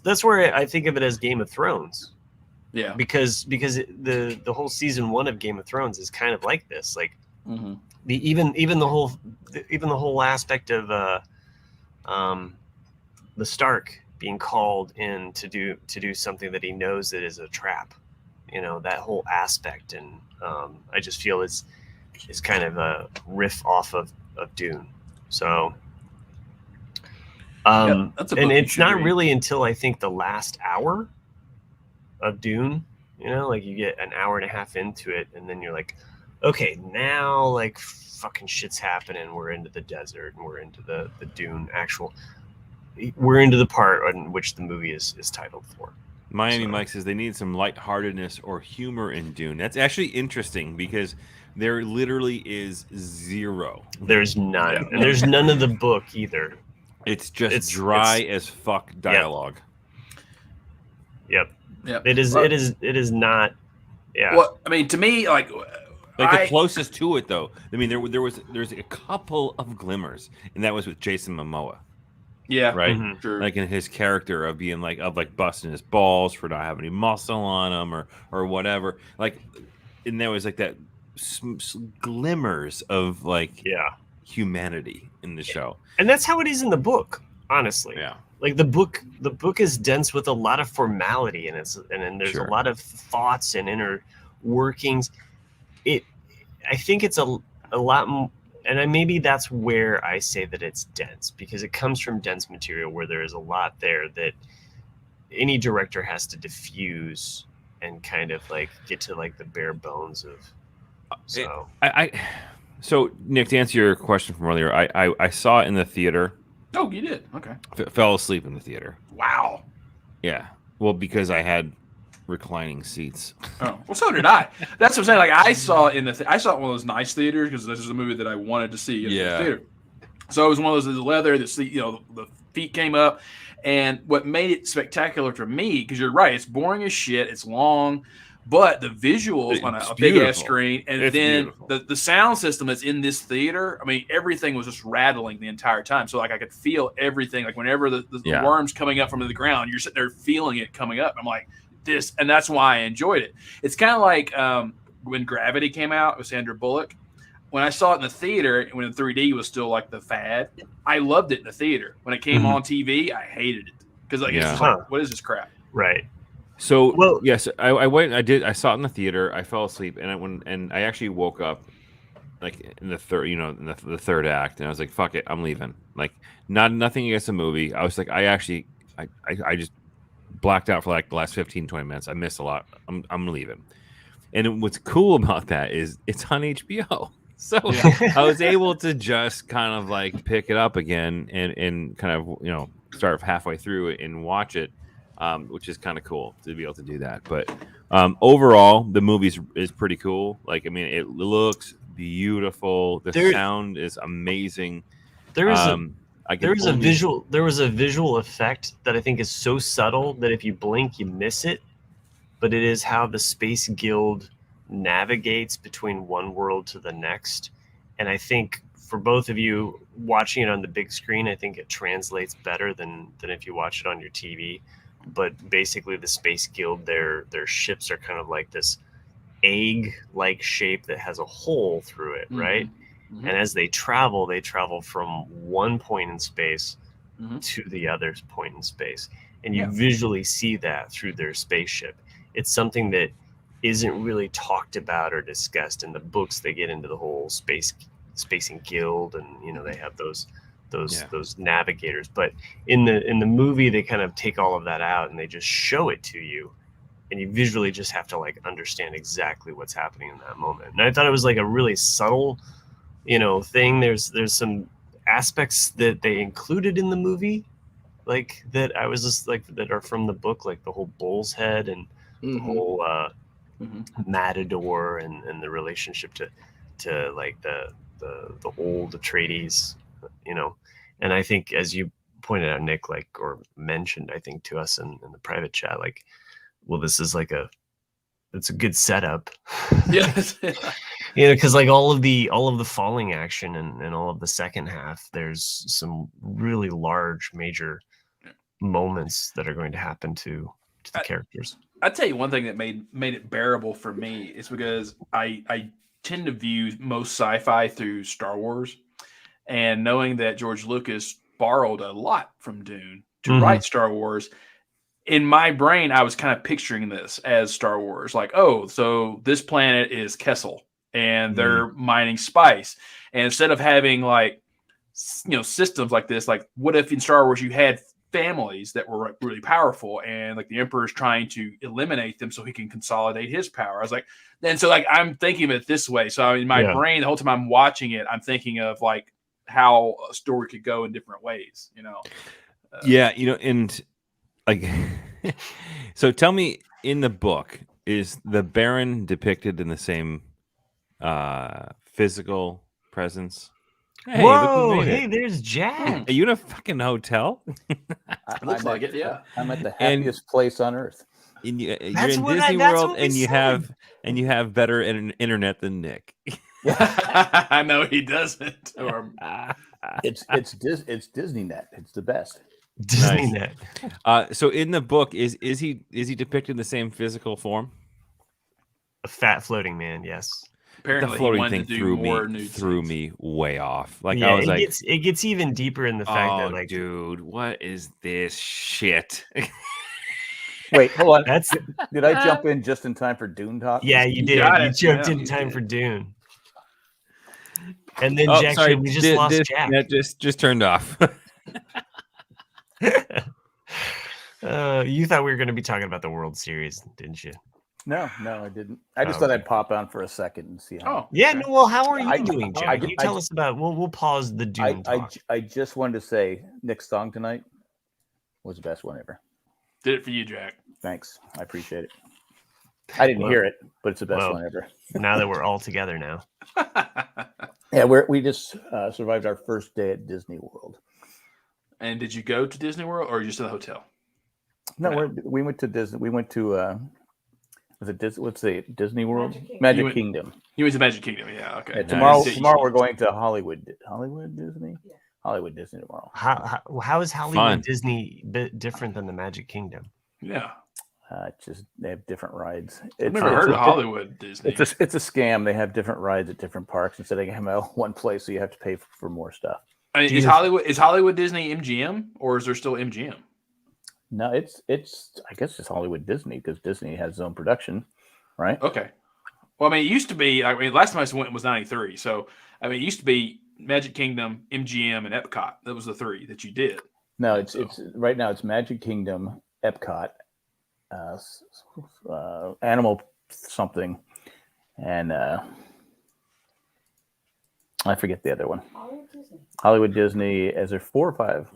that's where I think of it as Game of Thrones. Yeah, because the whole season 1 of Game of Thrones is kind of like this, like even the whole aspect of the Stark being called in to do something that he knows that is a trap. You know, that whole aspect, and I just feel it's kind of a riff off of Dune. So, that's a book and it's not read. really until I think the last hour of Dune, you know, like you get an hour and a half into it, and then you're like, okay, now like fucking shit's happening. We're into the desert, and we're into the Dune we're into the part in which the movie is titled for. Miami Mike says they need some lightheartedness or humor in Dune. That's actually interesting because there literally is zero. There's none. And there's none of the book either. It's just dry as fuck dialogue. Yep. It is not. Yeah. Well, I mean, to me, like the closest to it though. I mean, there's a couple of glimmers, and that was with Jason Momoa. Yeah. Right. Mm-hmm. Sure. Like in his character of being like busting his balls for not having any muscle on him or whatever. Like, and there was like that glimmers of like humanity in the show. And that's how it is in the book, honestly. Yeah. Like the book is dense with a lot of formality in it, and then there's a lot of thoughts and inner workings. I think it's a lot more. And maybe that's where I say that it's dense, because it comes from dense material where there is a lot there that any director has to diffuse and kind of like get to like the bare bones of. So So Nick, to answer your question from earlier, I saw it in the theater. Oh, you did? Okay. Fell asleep in the theater. Wow. Yeah. Well, because I had reclining seats. Oh, well, so did I. That's what I'm saying. Like I saw it in I saw it in one of those nice theaters because this is a movie that I wanted to see in the theater. So it was one of those, the leather, the seat, the feet came up, and what made it spectacular for me, because you're right, it's boring as shit, it's long, but the visuals on a big ass screen, and then the sound system that's in this theater. I mean, everything was just rattling the entire time. So like I could feel everything. Like whenever the worm's coming up from the ground, you're sitting there feeling it coming up. I'm like, this, and that's why I enjoyed it. It's kind of like when Gravity came out with Sandra Bullock. When I saw it in the theater, when the 3D was still like the fad, I loved it in the theater. When it came on TV, I hated it because like it's just like, what is this crap? Right. So yes, I went. I saw it in the theater. I fell asleep, and I actually woke up like in the third, in the third act, and I was like, "Fuck it, I'm leaving." Like, nothing against the movie. I was like, I just blacked out for like the last 15-20 minutes. I missed a lot. I'm leaving. And what's cool about that is it's on HBO. So I was able to just kind of like pick it up again and kind of, start halfway through it and watch it, which is kind of cool to be able to do that. But overall, the movie is pretty cool. Like, I mean, it looks beautiful. The sound is amazing. There was a visual effect that I think is so subtle that if you blink, you miss it. But it is how the Space Guild navigates between one world to the next. And I think for both of you watching it on the big screen, I think it translates better than if you watch it on your TV. But basically the Space Guild, their ships are kind of like this egg-like shape that has a hole through it, right? Mm-hmm. And as they travel from one point in space to the other point in space. And you visually see that through their spaceship. It's something that isn't really talked about or discussed in the books. They get into the whole spacing guild, and they have those those navigators. But in the movie, they kind of take all of that out and they just show it to you, and you visually just have to like understand exactly what's happening in that moment. And I thought it was like a really subtle, thing. There's some aspects that they included in the movie, like that I was just like that are from the book, like the whole bull's head and the whole matador and the relationship to like the old Atreides, and I think, as you pointed out, Nick, like, or mentioned, I think, to us in the private chat, like, well, this is like it's a good setup. Yes. Because like all of the falling action and all of the second half, there's some really large major moments that are going to happen to the characters. I'd tell you one thing that made it bearable for me is because I tend to view most sci-fi through Star Wars, and knowing that George Lucas borrowed a lot from Dune to write Star Wars, in my brain, I was kind of picturing this as Star Wars. Like, oh, so this planet is Kessel, and they're mining spice. And instead of having like, systems like this, like what if in Star Wars you had families that were really powerful, and like the Emperor's trying to eliminate them so he can consolidate his power. I was like, and so like I'm thinking of it this way. So in my brain, the whole time I'm watching it, I'm thinking of like how a story could go in different ways, and like, so tell me, in the book, is the Baron depicted in the same physical presence? Hey, whoa! Hey, there's Jack. Are you in a fucking hotel? Looks like it. Yeah, I'm at the happiest place on earth. And you're in Disney World, and you have better internet than Nick. I know he doesn't. It's DisneyNet. It's the best. DisneyNet. Nice. So in the book, is he depicted in the same physical form? A fat floating man, yes. Apparently, the floating thing threw me way off. Like, I was it gets even deeper in the fact that, like, dude, what is this shit? Wait, hold on. Did I jump in just in time for Dune talk? Yeah, you did. You jumped in time for Dune. And then Jack, sorry, we just lost Jack. That just turned off. You thought we were going to be talking about the World Series, didn't you? No, I didn't. I just thought I'd pop on for a second and see how. Well, how are you doing, Jack? You tell us about. We'll pause the Dune talk. I just wanted to say Nick's song tonight was the best one ever. Did it for you, Jack. Thanks, I appreciate it. I didn't hear it, but it's the best one ever. Now that we're all together now. Yeah, we just survived our first day at Disney World. And did you go to Disney World, or just in the hotel? No, we went to Disney. We went to what's the Disney World? Magic Kingdom. You went to Magic Kingdom, yeah. Okay. Yeah, tomorrow we're going to Hollywood Disney. Yeah. Hollywood Disney tomorrow. How is Hollywood Disney different than the Magic Kingdom? Yeah. Just they have different rides. I've never heard of Hollywood Disney. It's a scam. They have different rides at different parks instead of having one place, so you have to pay for more stuff. I mean, is Hollywood Disney MGM, or is there still MGM? No, it's I guess it's Hollywood Disney because Disney has its own production, right? Okay. Well, I mean, it used to be. I mean, last time I went was '93. So, I mean, it used to be Magic Kingdom, MGM, and Epcot. That was the three that you did. No, it's right now. It's Magic Kingdom, Epcot, Animal something, and I forget the other one. Hollywood Disney. Is there 4 or 5?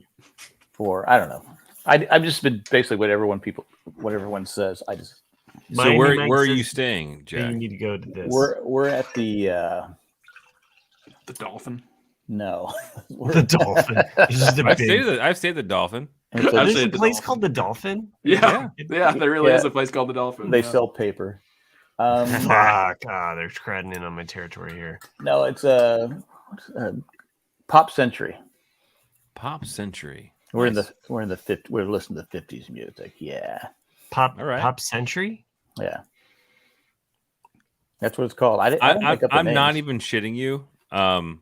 4. I don't know. I've just been basically what everyone says. So where are you staying, Jack? You need to go to this. We're at the Dolphin. No, the Dolphin. I've stayed at the Dolphin. There's a place called the Dolphin. Yeah, there really is a place called the Dolphin. They sell paper. Fuck! They're treading in on my territory here. No, it's Pop Century. Pop Century. We're in the 50s. We're listening to 50s music. Yeah. Pop Century. Yeah. That's what it's called. I'm not even shitting you. I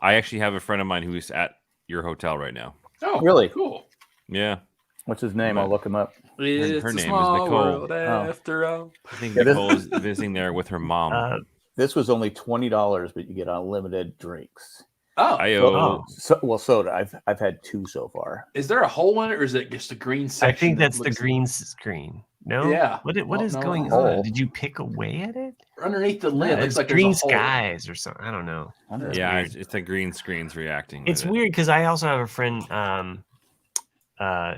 actually have a friend of mine who's at your hotel right now. Oh, really? Cool. Yeah. What's his name? I'll look him up. Her name is Nicole. After all. I think Nicole is visiting there with her mom. This was only $20, but you get unlimited drinks. I-O. Soda. I've had 2 so far. Is there a hole in it, or is it just a green section? I think that's the green screen. No. Yeah. What is going hole. on? Did you pick away at it? Underneath the lid, looks like green there's a hole. skies or something. I don't know. Yeah, it's the green screen's reacting. It's weird because I also have a friend.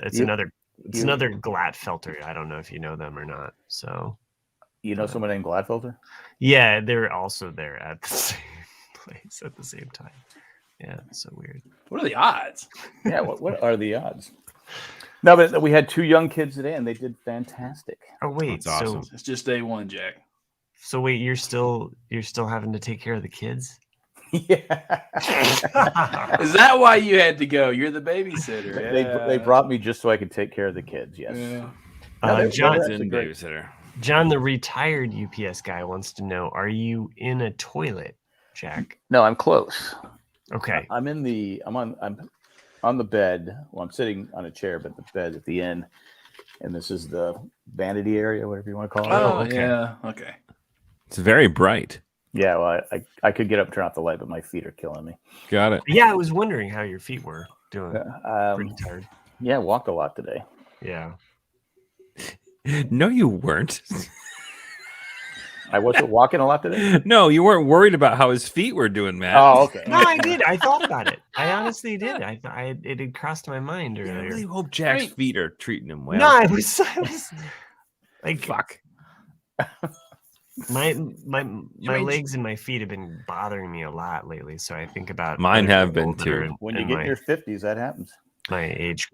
It's another Glatfelter. I don't know if you know them or not. So, you know someone named Gladfelter? Yeah, they're also there at the same place at the same time. Yeah, it's so weird. What are the odds? Yeah, what are the odds? No, but we had 2 young kids today, and they did fantastic. Oh wait, That's awesome. So it's just day 1, Jack. So wait, you're still having to take care of the kids? Yeah. Is that why you had to go? You're the babysitter. They brought me just so I could take care of the kids. Yes. Yeah. John's babysitter. John, the retired UPS guy, wants to know: are you in a toilet, Jack? No, I'm close. Okay. I'm on the bed. Well, I'm sitting on a chair, but the bed at the end, and this is the vanity area, whatever you want to call it. Oh, okay. Yeah. Okay. It's very bright. Yeah, well, I could get up and turn off the light, but my feet are killing me. Got it. Yeah, I was wondering how your feet were doing. Pretty tired. Yeah, walked a lot today. Yeah. No, you weren't. I wasn't walking a lot today? No, you weren't worried about how his feet were doing, Matt. Oh, okay. No, I did. I thought about it. I honestly did. It had crossed my mind earlier. I really hope Jack's feet are treating him well. No, I was like, fuck. My legs and my feet have been bothering me a lot lately, so I think about mine have been too. When you get in your 50s, that happens. My age.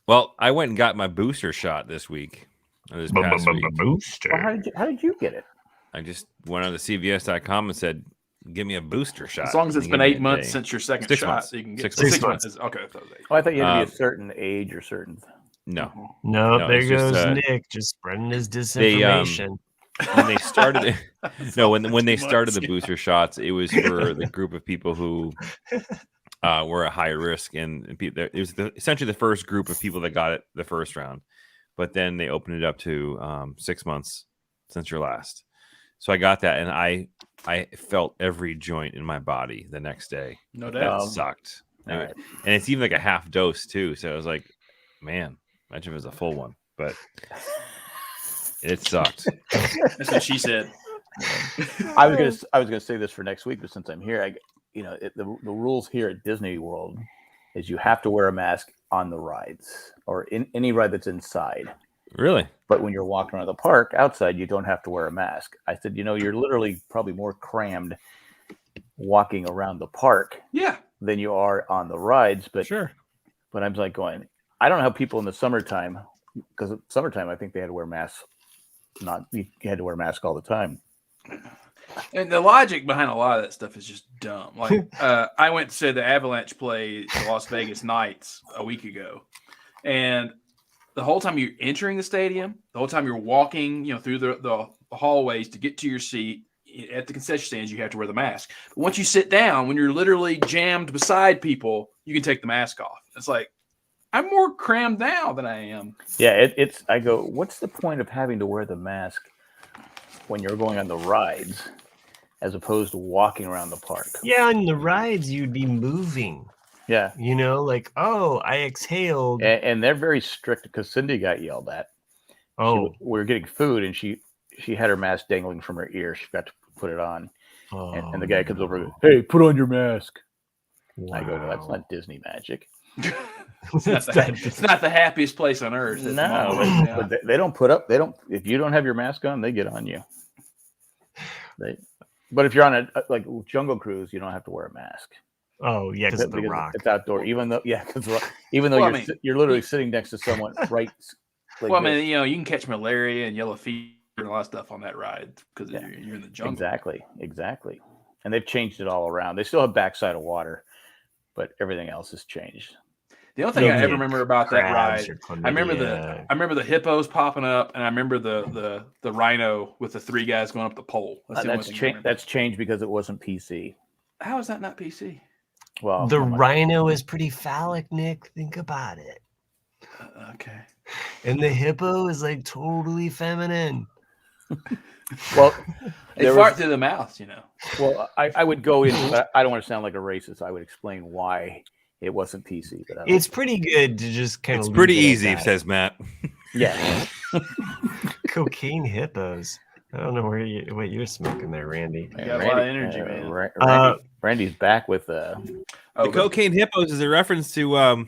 Well, I went and got my booster shot this week. This past week. Booster. Well, how did you get it? I just went on to CVS.com and said, "Give me a booster shot." As long as it's been 8 months since your second 6 shot, months. so you can get 6 months. Okay, I thought it was 8. Oh, I thought you had to be a certain age or certain. No, there goes just, Nick just spreading his disinformation. When they started when they started the booster shots, it was for the group of people who were at high risk, and it was essentially the first group of people that got it the first round, but then they opened it up to 6 months since your last. So I got that, and I felt every joint in my body the next day. No doubt. That sucked. And it's even like a half dose too. So I was like, man, imagine if it was a full one, but it sucked. That's what she said. I was gonna say this for next week, but since I'm here, the rules here at Disney World is you have to wear a mask on the rides or in any ride that's inside. Really? But when you're walking around the park outside, you don't have to wear a mask. I said, you're literally probably more crammed walking around the park than you are on the rides. But sure. But I'm like going, I don't know how people in the summertime, because summertime, I think they had to wear masks. You had to wear a mask all the time. And the logic behind a lot of that stuff is just dumb. Like I went to see the Avalanche play the Las Vegas Knights a week ago, and the whole time you're entering the stadium, the whole time you're walking, through the hallways to get to your seat at the concession stands, you have to wear the mask. But once you sit down, when you're literally jammed beside people, you can take the mask off. It's like, I'm more crammed now than I am. Yeah, I go, what's the point of having to wear the mask when you're going on the rides as opposed to walking around the park? Yeah, on the rides, you'd be moving. Yeah. I exhaled. And they're very strict because Cindy got yelled at. Oh. We were getting food and she had her mask dangling from her ear. She got to put it on. Oh, and the guy comes over and goes, "Hey, put on your mask." Wow. I go, "No, that's not Disney magic." It's not the happiest place on earth. No, but they don't put up. They don't. If you don't have your mask on, they get on you. But if you're on a like Jungle Cruise, you don't have to wear a mask. Oh yeah, because of the rock. It's outdoor. Even though you're literally sitting next to someone right. Like well, I mean, you can catch malaria and yellow fever and a lot of stuff on that ride because you're in the jungle. Exactly. And they've changed it all around. They still have backside of water, but everything else has changed. The only thing I ever remember about that ride, I remember the hippos popping up, and I remember the rhino with the 3 guys going up the pole. That's changed because it wasn't PC. How is that not PC? Well, the rhino is pretty phallic, Nick. Think about it. Okay. And the hippo is like totally feminine. Well, They fart through the mouth, you know. Well, I would go into, but I don't want to sound like a racist. I would explain why it wasn't PC. But it's pretty good to just kind of. It's pretty easy, says Matt. Yeah. Cocaine hippos. I don't know what you're smoking there, Randy. You got a lot of energy, man. Randy's back with the cocaine hippos is a reference to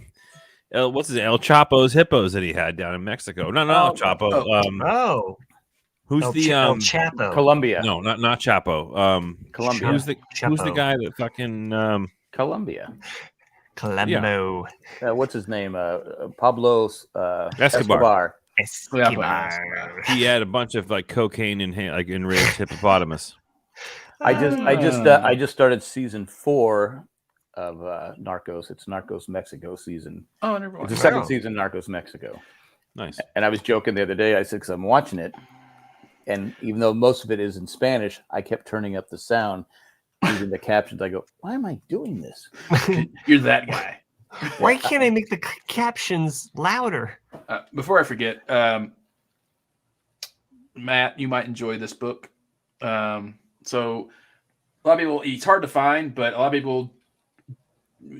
what's his El Chapo's hippos that he had down in Mexico. No, El Chapo. Who's El Chapo? Colombia. No, not Chapo. Colombia. Who's the guy that fucking Colombia? Colombo. Yeah. What's his name? Pablo Escobar. Escobar. He had a bunch of like cocaine in like enraged hippopotamus. I just started season 4 of Narcos. It's Narcos Mexico season. Oh, never mind. It's the second season Narcos Mexico. Nice. And I was joking the other day. I said, because I'm watching it, and even though most of it is in Spanish, I kept turning up the sound using the captions. I go, why am I doing this? You're that guy. Why can't I make the captions louder? Before I forget, Matt, you might enjoy this book. So a lot of people, it's hard to find, but a lot of people,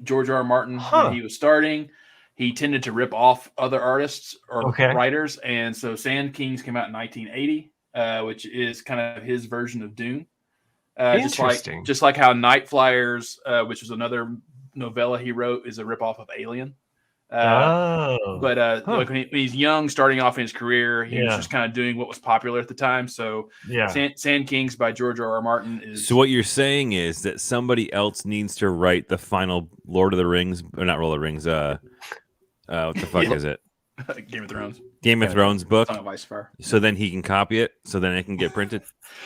George R. Martin, when he was starting, he tended to rip off other artists or writers. And so Sand Kings came out in 1980, which is kind of his version of Dune. Interesting. Just like how Night Flyers, which was another novella he wrote, is a ripoff of Alien. But like when he's young, starting off in his career, he was just kind of doing what was popular at the time. So Sand Kings by George R. R. Martin is. So what you're saying is that somebody else needs to write the final Lord of the Rings, or not Lord of the Rings. What the fuck is it? Game of Thrones. Game of Thrones book. Song of Ice and Fire. So then he can copy it. So then it can get printed.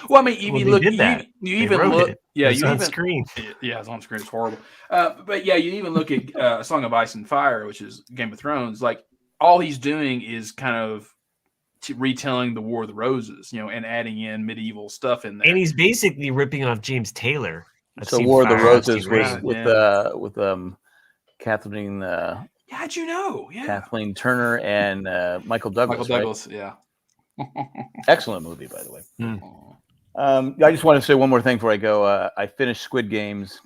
Well, I mean, you look. You even look. Yeah, you on screen. Yeah, it's on screen. It's horrible. But yeah, you even look at Song of Ice and Fire, which is Game of Thrones. Like all he's doing is kind of retelling the War of the Roses, and adding in medieval stuff in there. And he's basically ripping off James Taylor. So War of the Roses was with Kathleen. How'd you know? Yeah, Kathleen Turner and Michael Douglas. Michael Douglas, yeah. Excellent movie, by the way. I just want to say one more thing before I go. I finished Squid Games.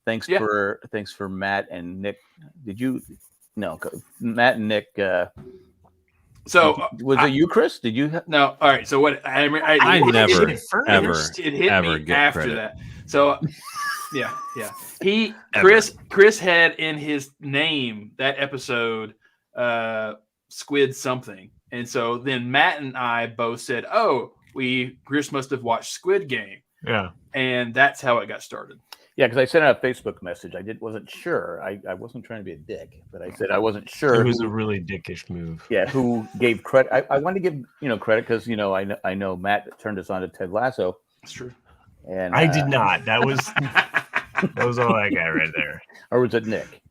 Thanks for Matt and Nick. Did you? No, Matt and Nick. So was it you, Chris? Did you? No. All right. So what? I never ever it hit me get after credit. That. So. Yeah. Chris had in his name that episode Squid something. And so then Matt and I both said, Chris must have watched Squid Game. Yeah. And that's how it got started. Yeah, because I sent out a Facebook message. I wasn't sure. I wasn't trying to be a dick, but I said I wasn't sure. It was a really dickish move. Yeah, who gave credit? I wanted to give credit because I know Matt turned us on to Ted Lasso. That's true. And I did not. That was all I got right there. Or was it Nick?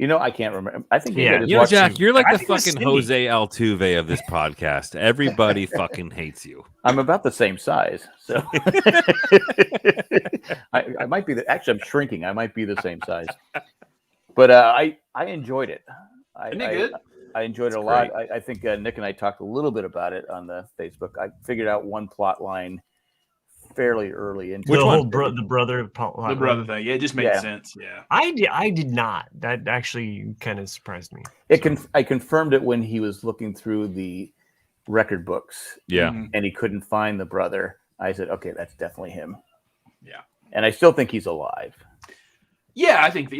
I can't remember. I think Jack, you're like the fucking Jose Altuve of this podcast. Everybody fucking hates you. I'm about the same size, so I might be actually I'm shrinking. I might be the same size, but I enjoyed it. I enjoyed it a lot. I think Nick and I talked a little bit about it on the Facebook. I figured out one plot line fairly early into the brother thing. Yeah, it just made sense. Yeah, I did not. That actually kind of surprised me. I confirmed it when he was looking through the record books. Yeah, and he couldn't find the brother. I said, okay, that's definitely him. Yeah, and I still think he's alive. Yeah, I think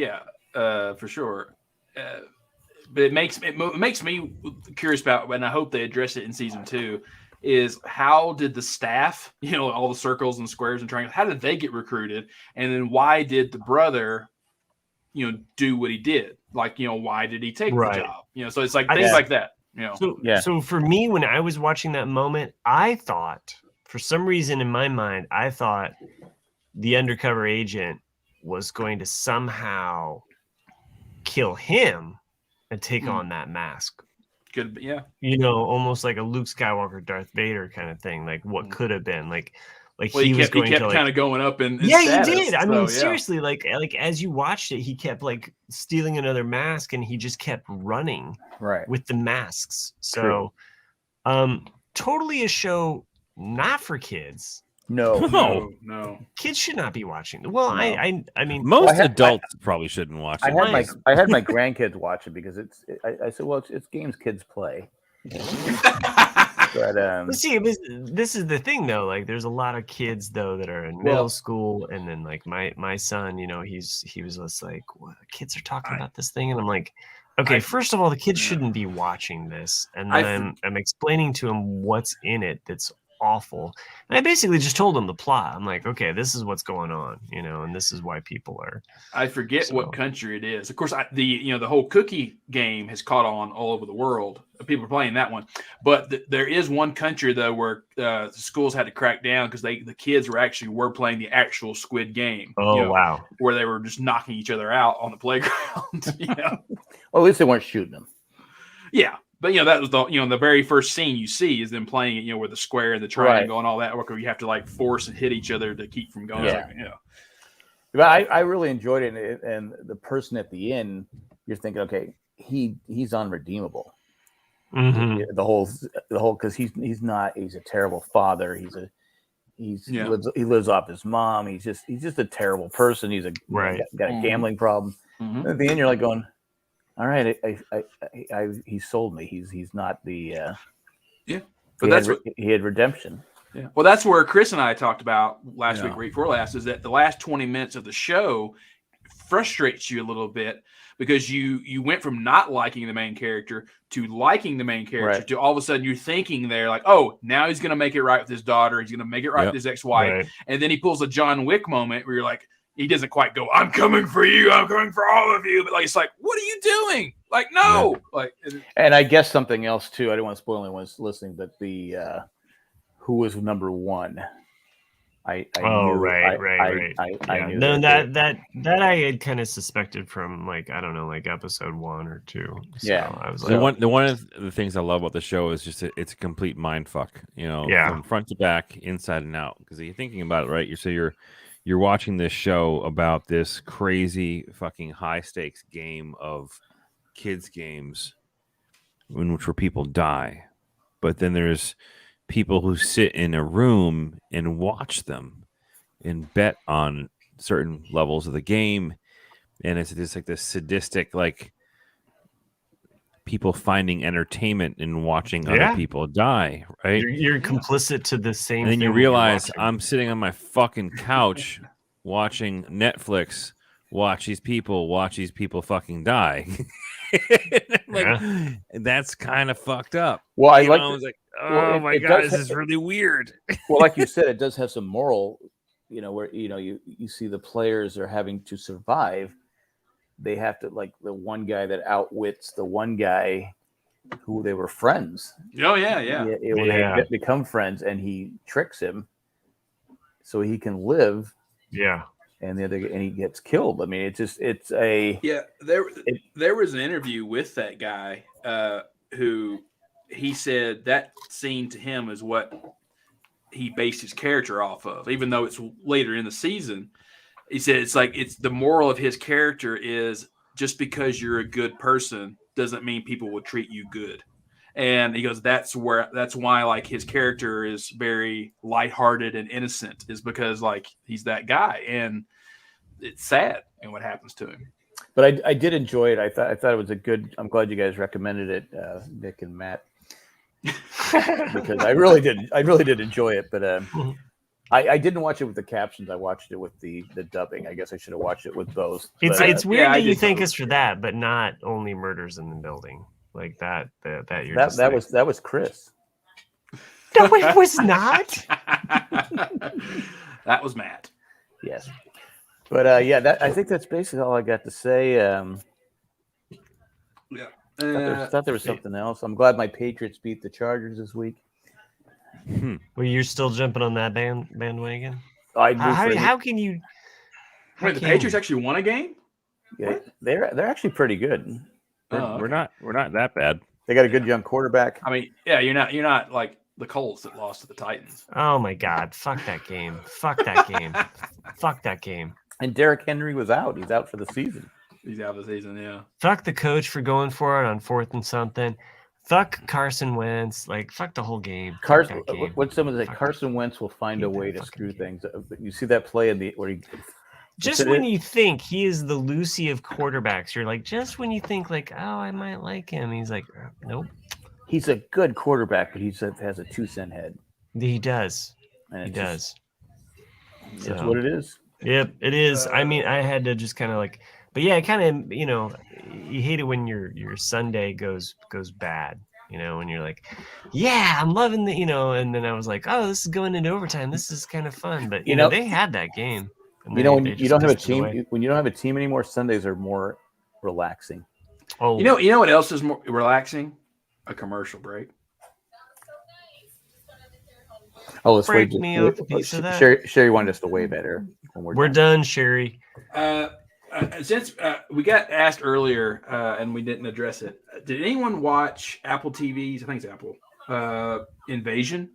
for sure. But it makes me curious about, and I hope they address it in season 2. Is how did the staff, all the circles and squares and triangles, how did they get recruited? And then why did the brother, do what he did? Like, why did he take the job? So it's like things like that. So for me, when I was watching that moment, I thought, for some reason in my mind, the undercover agent was going to somehow kill him and take on that mask. Good, yeah. Almost like a Luke Skywalker, Darth Vader kind of thing. Like what could have been. Like he kept kind of going up in status, he did. I mean, seriously, like as you watched it, he kept like stealing another mask, and he just kept running with the masks. So, totally a show not for kids. No. Kids should not be watching. Well, No. I mean, most adults probably shouldn't watch it. I had my grandkids watch it because I said, well, it's games kids play. But see, this is the thing though. Like, there's a lot of kids though that are in middle school, and then like my son, he was just like, what, kids are talking about this thing, and I'm like, okay, first of all, the kids shouldn't be watching this, and then I'm explaining to him what's in it that's awful, and I basically just told him the plot. I'm like, okay, this is what's going on, and this is why people are. I forget what country it is. Of course, the whole cookie game has caught on all over the world. People are playing that one, but there is one country though where the schools had to crack down because the kids were playing the actual Squid Game. Oh wow! Where they were just knocking each other out on the playground. Well, at least they weren't shooting them. Yeah. But that was the very first scene you see is them playing it, with the square and the triangle and all that, where you have to like force and hit each other to keep from going. Yeah. But I really enjoyed it, and the person at the end, you're thinking, okay, he's unredeemable. Mm-hmm. The whole because he's a terrible father. He lives off his mom. He's just a terrible person. He's got a gambling problem. Mm-hmm. At the end, you're like going, all right, he sold me. He's not the but he had redemption. Yeah. Well, that's where Chris and I talked about last week, week before last, is that the last 20 minutes of the show frustrates you a little bit because you went from not liking the main character to liking the main character to all of a sudden you're thinking there like, oh, now he's going to make it right with his daughter. He's going to make it right with his ex-wife. Right. And then he pulls a John Wick moment where you're like, he doesn't quite go, I'm coming for you. I'm coming for all of you. But like, it's like, what are you doing? Like, no. Yeah. And I guess something else too. I don't want to spoil anyone's listening, but the who was number one? I knew that I had kind of suspected from like, I don't know, like episode 1 or 2. So I was like, one of the things I love about the show is just it's a complete mind fuck, from front to back, inside and out. Because you're thinking about it, right? You're watching this show about this crazy fucking high stakes game of kids games in which where people die, but then there's people who sit in a room and watch them and bet on certain levels of the game, and it's just like this sadistic, like people finding entertainment in watching other people die, right? You're complicit to the same and then thing you realize I'm sitting on my fucking couch watching Netflix watch these people fucking die. That's kind of fucked up. Well, I was like, oh my god, this is really weird. Well, like you said, it does have some moral, where you see the players are having to survive. They have to, like the one guy that outwits the one guy who they were friends. Oh yeah. They become friends, and he tricks him so he can live. Yeah. And he gets killed. I mean, there was an interview with that guy who he said that scene to him is what he based his character off of, even though it's later in the season. He said it's the moral of his character is just because you're a good person doesn't mean people will treat you good. And he goes, that's why like his character is very lighthearted and innocent, is because like he's that guy, and it's sad and what happens to him. But I did enjoy it. I thought it was a good. I'm glad you guys recommended it, Nick and Matt, because I really did enjoy it. But I didn't watch it with the captions. I watched it with the dubbing. I guess I should have watched it with both. It's weird that you thank us for that, but not only Murders in the Building. Like that was Chris. No, it was not. That was Matt. Yes, but I think that's basically all I got to say. Thought there was something else. I'm glad my Patriots beat the Chargers this week. Well, you're still jumping on that bandwagon. How can you? Wait, the Patriots actually won a game? Yeah, they're actually pretty good. We're not that bad. They got a good young quarterback. I mean, yeah, you're not like the Colts that lost to the Titans. Oh my God! Fuck that game! Fuck that game! Fuck that game! And Derrick Henry was out. He's out for the season. He's out of the season. Yeah. Fuck the coach for going for it on 4th and something. Fuck Carson Wentz. Like, fuck the whole game. Carson, Fuck that game. what someone say? Fuck Carson Wentz will find hate a way that to screw fucking game. things. You see that play in the where he Just when you think he is the Lucy of quarterbacks, you're like, just when you think like, oh, I might like him, he's like, nope. He's a good quarterback, but he has a 2-cent head. He does. And He does. That's what it is. Yep, it is. I mean, I had to just kind of like, but yeah, kind of, you know, you hate it when your Sunday goes bad, you know, when you're like, yeah, I'm loving the, you know, and then I was like, oh, this is going into overtime. This is kind of fun, but you know, they had that game. You know, when you don't have a team, when you don't have a team anymore, Sundays are more relaxing. Oh, you know what else is more relaxing? A commercial break. Oh, let's break wait. Me off a piece of that. Sherry wanted us to way better. When we're done, Sherry. Since we got asked earlier and we didn't address it, did anyone watch Apple TV's? I think it's Apple. Invasion.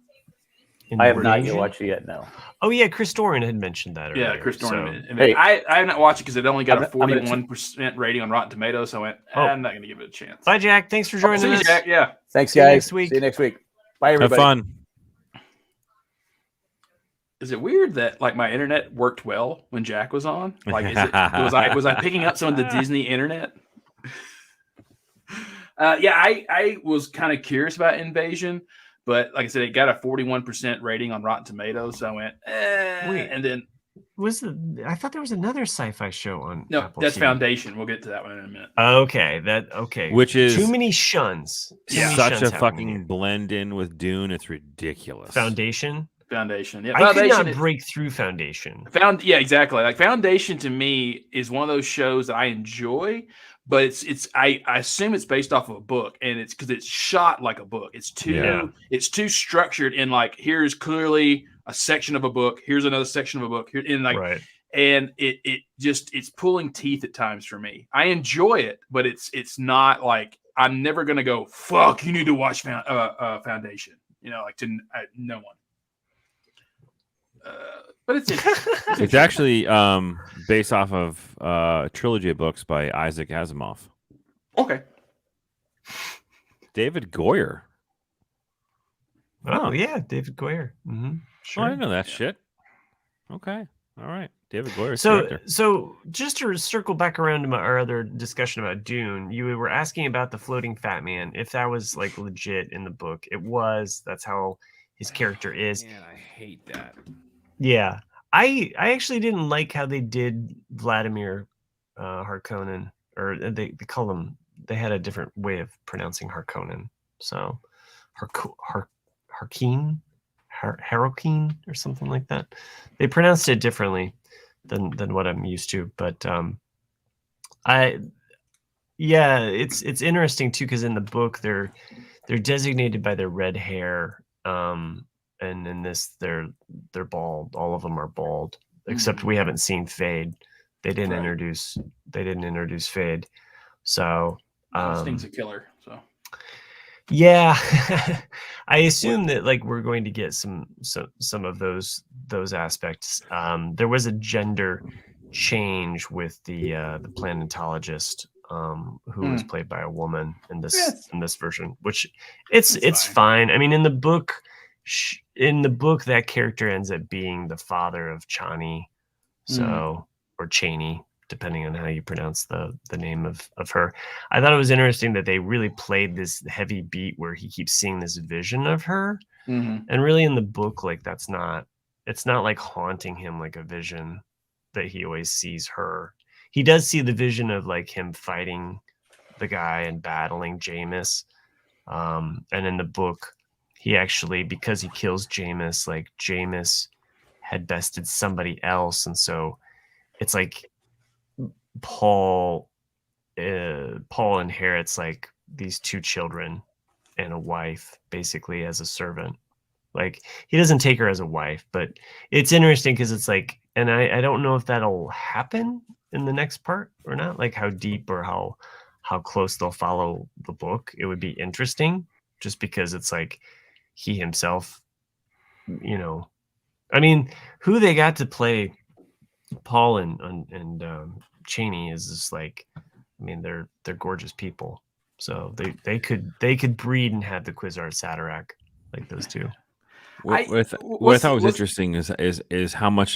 I have not yet watched it yet. No. Oh yeah, Chris Doran had mentioned that earlier. Yeah, Chris Doran. So, hey, I have not watched it because it only got a 41% rating on Rotten Tomatoes. So I went, I'm not going to give it a chance. Bye, Jack. Thanks for joining us. Jack. Yeah. Thanks, See guys. you next week. See you next week. Bye, everybody. Have fun. Is it weird that like my internet worked well when Jack was on? Like, was I picking up some of the Disney internet? Yeah, I was kind of curious about Invasion. But like I said, it got a 41% rating on Rotten Tomatoes. So I went, Wait, and then I thought there was another sci-fi show on. No, Apple that's TV. Foundation. We'll get to that one in a minute. Okay. Which is too many shuns. Such a fucking blend in with Dune. It's ridiculous. Foundation. Yeah. I could not break through Foundation. Yeah, exactly. Like Foundation to me is one of those shows that I enjoy. But I assume it's based off of a book, and it's because it's shot like a book. It's too structured in like here's clearly a section of a book, here's another section of a book, here in like and it's pulling teeth at times for me. I enjoy it, but it's not like I'm never gonna go fuck. You need to watch Foundation. You know, like no one. But it's actually based off of a trilogy of books by Isaac Asimov. Okay. David Goyer. Oh yeah, David Goyer. Mm-hmm. Sure. Oh, I didn't know that shit. Okay. All right. David Goyer. So just to circle back around to our other discussion about Dune, you were asking about the floating fat man. If that was like legit in the book, it was. That's how his character is. Man, I hate that. Yeah, I actually didn't like how they did Vladimir Harkonnen, or they call him. They had a different way of pronouncing Harkonnen. So Harkeen, or something like that. They pronounced it differently than what I'm used to. But it's interesting too because in the book they're designated by their red hair. And in this, they're bald. All of them are bald, except we haven't seen Fade. They didn't introduce Fade. So Sting's a killer. So yeah, I assume that like we're going to get some of those aspects. There was a gender change with the planetologist who was played by a woman in this version, which it's fine. I mean, in the book, that character ends up being the father of Chani, or Chaney, depending on how you pronounce the name of her. I thought it was interesting that they really played this heavy beat where he keeps seeing this vision of her, and really in the book, like it's not like haunting him like a vision that he always sees her. He does see the vision of like him fighting the guy and battling Jameis, and in the book, he actually, because he kills Jameis, like Jameis had bested somebody else. And so it's like Paul inherits like these two children and a wife basically as a servant. Like he doesn't take her as a wife, but it's interesting because it's like, and I don't know if that'll happen in the next part or not, like how deep or how close they'll follow the book. It would be interesting just because it's like, he himself, you know, I mean, who they got to play Paul and Chaney is just like, I mean, they're gorgeous people. So they could breed and have the Cuisinart Satirac like those two. What I thought was interesting is how much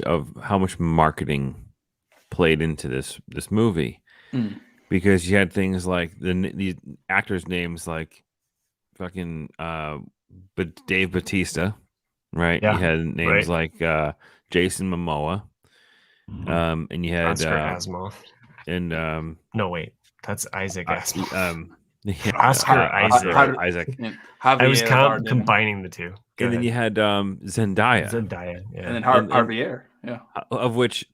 marketing played into this movie, because you had things like these actors' names like fucking but Dave Bautista, right? Yeah, you had names like Jason Momoa, and you had Oscar Asimov, and no wait, that's Isaac Asimov. Oscar Isaac. I was combining the two. Go ahead. Then you had Zendaya, yeah, and then Javier, of which,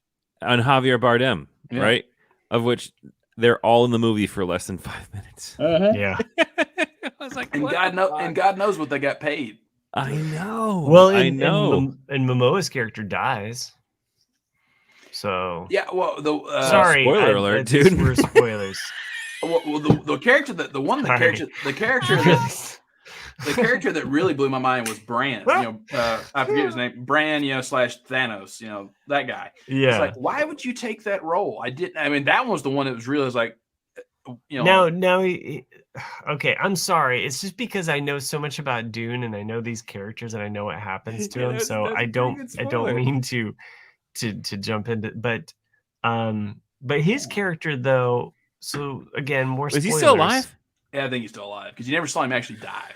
and Javier Bardem, right? Of which they're all in the movie for less than 5 minutes. Yeah. I was like, and God knows what they got paid. I know. Well, I know. And Momoa's character dies. So yeah. Well, sorry, spoiler alert, dude. We're spoilers. Well, the character that the character that really blew my mind was Bran. I forget his name. Bran, slash Thanos. That guy. Yeah. It's like, why would you take that role? That one was the one that was really like, Now, okay, I'm sorry. It's just because I know so much about Dune and I know these characters and I know what happens to them. So I don't mean to jump into, but his character though. So again, more spoilers. Is he still alive? Yeah, I think he's still alive because you never saw him actually die.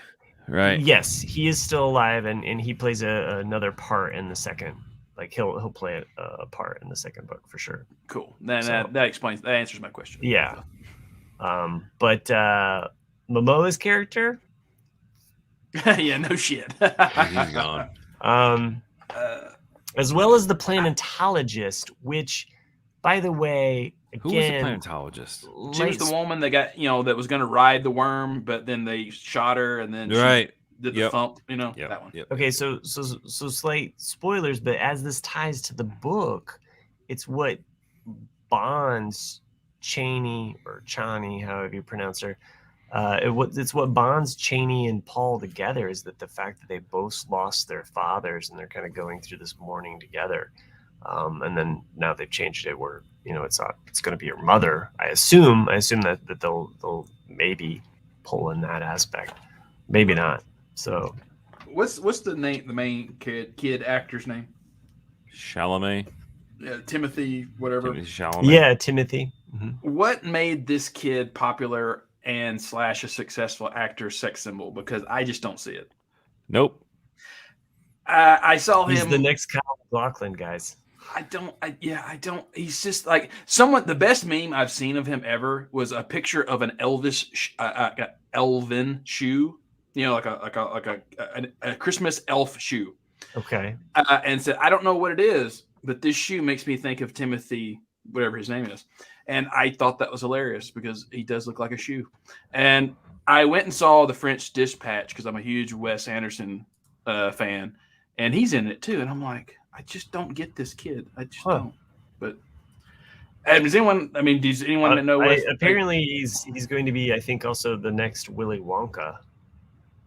Right. Yes, he is still alive, and he plays another part in the second. Like he'll play a part in the second book for sure. Cool. Then that answers my question. Yeah. But Momoa's character. Yeah, no shit. He's gone. As well as the planetologist, which, by the way, again, who was the planetologist? She was the woman that got that was going to ride the worm, but then they shot her, and then she did the thump. That one. Yep. Okay, so slight spoilers, but as this ties to the book, it's what bonds Chani or Chani, however you pronounce her. It's what bonds Chani and Paul together is that the fact that they both lost their fathers and they're kind of going through this mourning together. And then now they've changed it where it's going to be your mother. I assume that they'll maybe pull in that aspect, maybe not. So what's the name? The main kid actor's name? Chalamet. Timothy, whatever. Chalamet. Yeah, Timothy. Mm-hmm. What made this kid popular and / a successful actor sex symbol? Because I just don't see it. Nope. I saw him. He's the next Kyle MacLachlan, guys. I don't. He's just like somewhat. The best meme I've seen of him ever was a picture of an elven shoe. Like a Christmas elf shoe. Okay. And said, I don't know what it is, but this shoe makes me think of Timothy, whatever his name is. And I thought that was hilarious because he does look like a shoe. And I went and saw The French Dispatch because I'm a huge Wes Anderson fan, and he's in it too. And I'm like, I just don't get this kid. I just don't. But does anyone that know? Apparently, he's going to be. I think also the next Willy Wonka.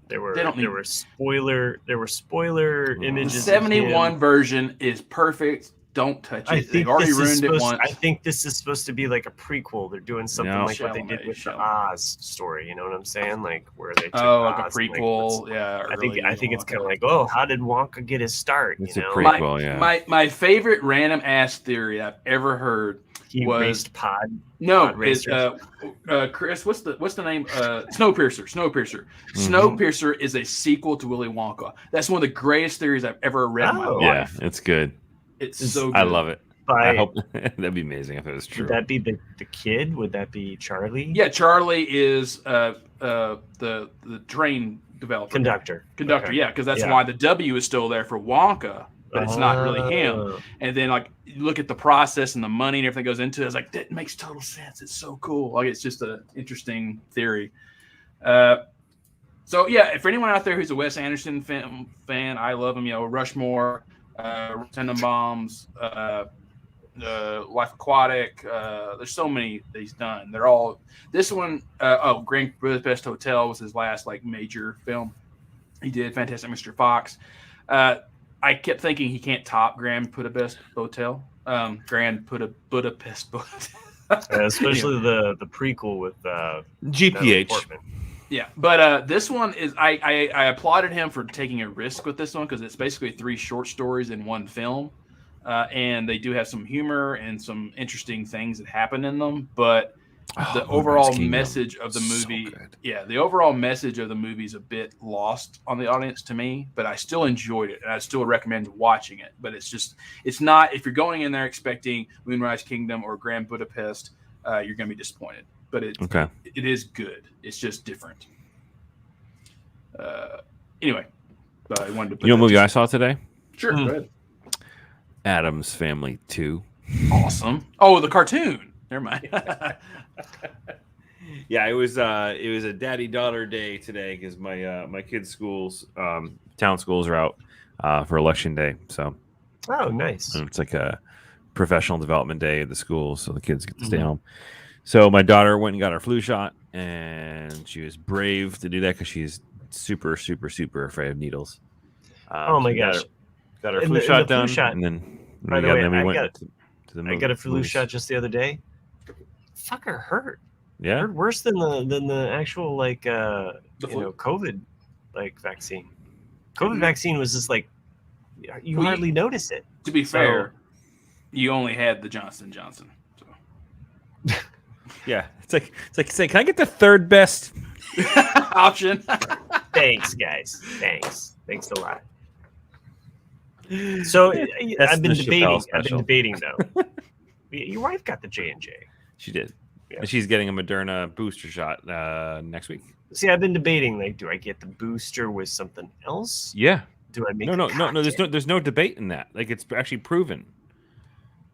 There were spoiler images. The 71 version is perfect. Don't touch it. They've already ruined it once. I think this is supposed to be like a prequel. They're doing something like what they did with the Oz story. You know what I'm saying? Like where they took like Oz a prequel. I think it's kind of like, how did Wonka get his start? It's a prequel. My favorite random ass theory I've ever heard raced pod. No, Chris. What's the name? Snowpiercer. Mm-hmm. Snowpiercer is a sequel to Willy Wonka. That's one of the greatest theories I've ever read in my life. Yeah, it's good. It's so good. I love it. I hope that'd be amazing if it was true. Would that be the kid? Would that be Charlie? Yeah, Charlie is the train developer. Conductor. Okay. Yeah, because that's why the W is still there for Wonka, but it's not really him. And then like you look at the process and the money and everything goes into it. It's like that makes total sense. It's so cool. Like it's just an interesting theory. So yeah, for anyone out there who's a Wes Anderson fan, I love him. Rushmore. Tenenbaums, Life Aquatic. There's so many that he's done. They're all this one. Grand Budapest Hotel was his last major film. He did Fantastic Mr. Fox. I kept thinking he can't top Grand Budapest Hotel. Budapest. Especially the prequel with GPH. Yeah, but this one is I applauded him for taking a risk with this one because it's basically 3 short stories in one film, and they do have some humor and some interesting things that happen in them. But the overall message of the movie, the overall message of the movie is a bit lost on the audience to me. But I still enjoyed it, and I still recommend watching it. But it's not, if you're going in there expecting Moonrise Kingdom or Grand Budapest, you're going to be disappointed. But it is good. It's just different. Anyway, I wanted to put what movie I saw today? Sure, go ahead. Addams Family 2. Awesome. Oh, the cartoon. Never mind. Yeah, it was a daddy-daughter day today because my kids' schools, town schools, are out for election day. So, nice. It's like a professional development day at the schools, so the kids get to stay home. So my daughter went and got her flu shot, and she was brave to do that because she's super, super, super afraid of needles. Oh my gosh! Got her flu shot done, and then by the way, we I went to the movie. I got a flu shot just the other day. Fucker hurt. Yeah, hurt worse than the actual COVID vaccine. COVID vaccine was just like you hardly notice it. To be fair, you only had the Johnson & Johnson. So. Yeah, it's like say, can I get the third best option? Thanks, guys. Thanks a lot. So I've been debating though. Your wife got the J&J. She did. Yeah. And she's getting a Moderna booster shot next week. See, I've been debating, do I get the booster with something else? Yeah. Do I make no? There's no debate in that. Like, it's actually proven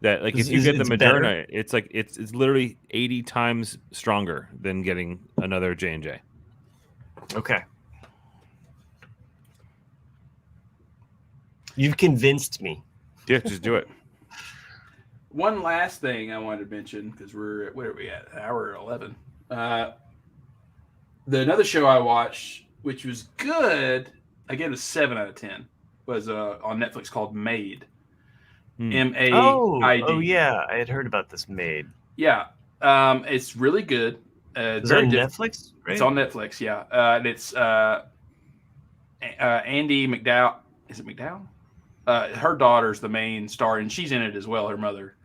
that if you get the Moderna, better? it's literally 80 times stronger than getting another J&J. Okay. You've convinced me. Yeah, just do it. One last thing I wanted to mention, because where are we at? Hour 11. Another show I watched, which was good, I gave it a 7 out of 10, was on Netflix called Made. M-A-I-D. Oh, yeah. I had heard about this Made. Yeah. It's really good. Is it on Netflix? Right? It's on Netflix, yeah. And it's Andy McDowell. Is it McDowell? Her daughter's the main star, and she's in it as well, her mother.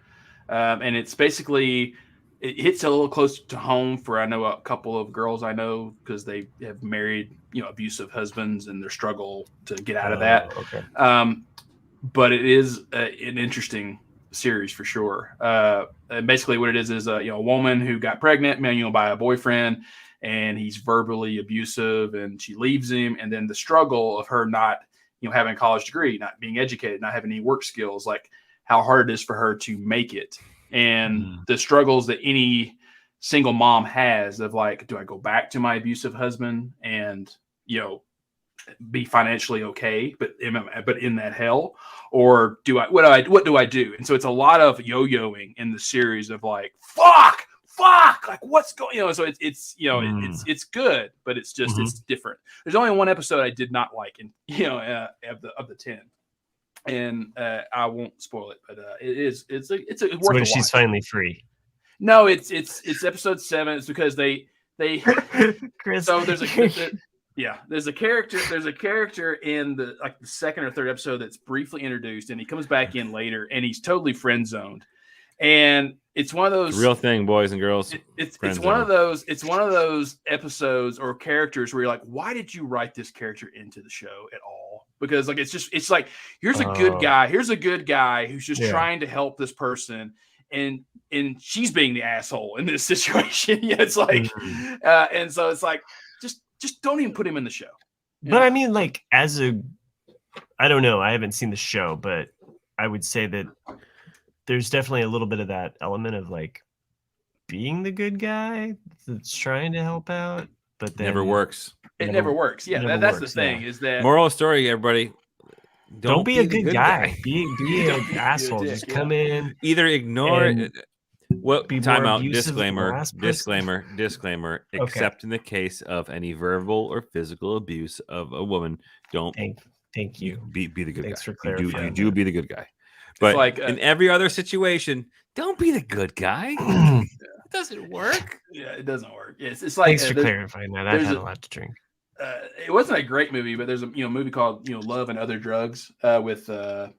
And it's basically, it hits a little close to home for, I know, a couple of girls I know, because they have married, abusive husbands and their struggle to get out of that. Okay. But it is an interesting series for sure. And basically what it is a woman who got pregnant, by a boyfriend, and he's verbally abusive, and she leaves him. And then the struggle of her not, having a college degree, not being educated, not having any work skills, like how hard it is for her to make it. And the struggles that any single mom has of do I go back to my abusive husband and, be financially okay, but in that hell, or what do I do? And so it's a lot of yo-yoing in the series of fuck, what's going, so it's good, but it's just, it's different. There's only one episode I did not like, and of the 10. And I won't spoil it, but it's worth a when watch. She's finally free. No, it's episode 7. It's because they Chris. So there's a character in the second or third episode that's briefly introduced, and he comes back in later, and he's totally friend zoned. And it's one of those real thing, boys and girls. It's one of those episodes or characters where you're like, why did you write this character into the show at all? Because it's like here's a good guy. Here's a good guy who's just trying to help this person, and she's being the asshole in this situation. It's like, and so it's like just don't even put him in the show. But I mean, I don't know. I haven't seen the show, but I would say that there's definitely a little bit of that element of being the good guy that's trying to help out, but then never works. It never works. Yeah, that's the thing. Is that moral of the story, everybody? Don't be a good guy. Be an asshole. Just come in. Either ignore it. Time out. Disclaimer. Okay. Except in the case of any verbal or physical abuse of a woman, don't. Thank you. Be the good Thanks guy. for clarifying. You do be the good guy. But in every other situation, Don't be the good guy. It doesn't work. Yeah, it doesn't work. It's like thanks for clarifying that. I've had a lot to drink. It wasn't a great movie, but there's a movie called Love and Other Drugs with Jake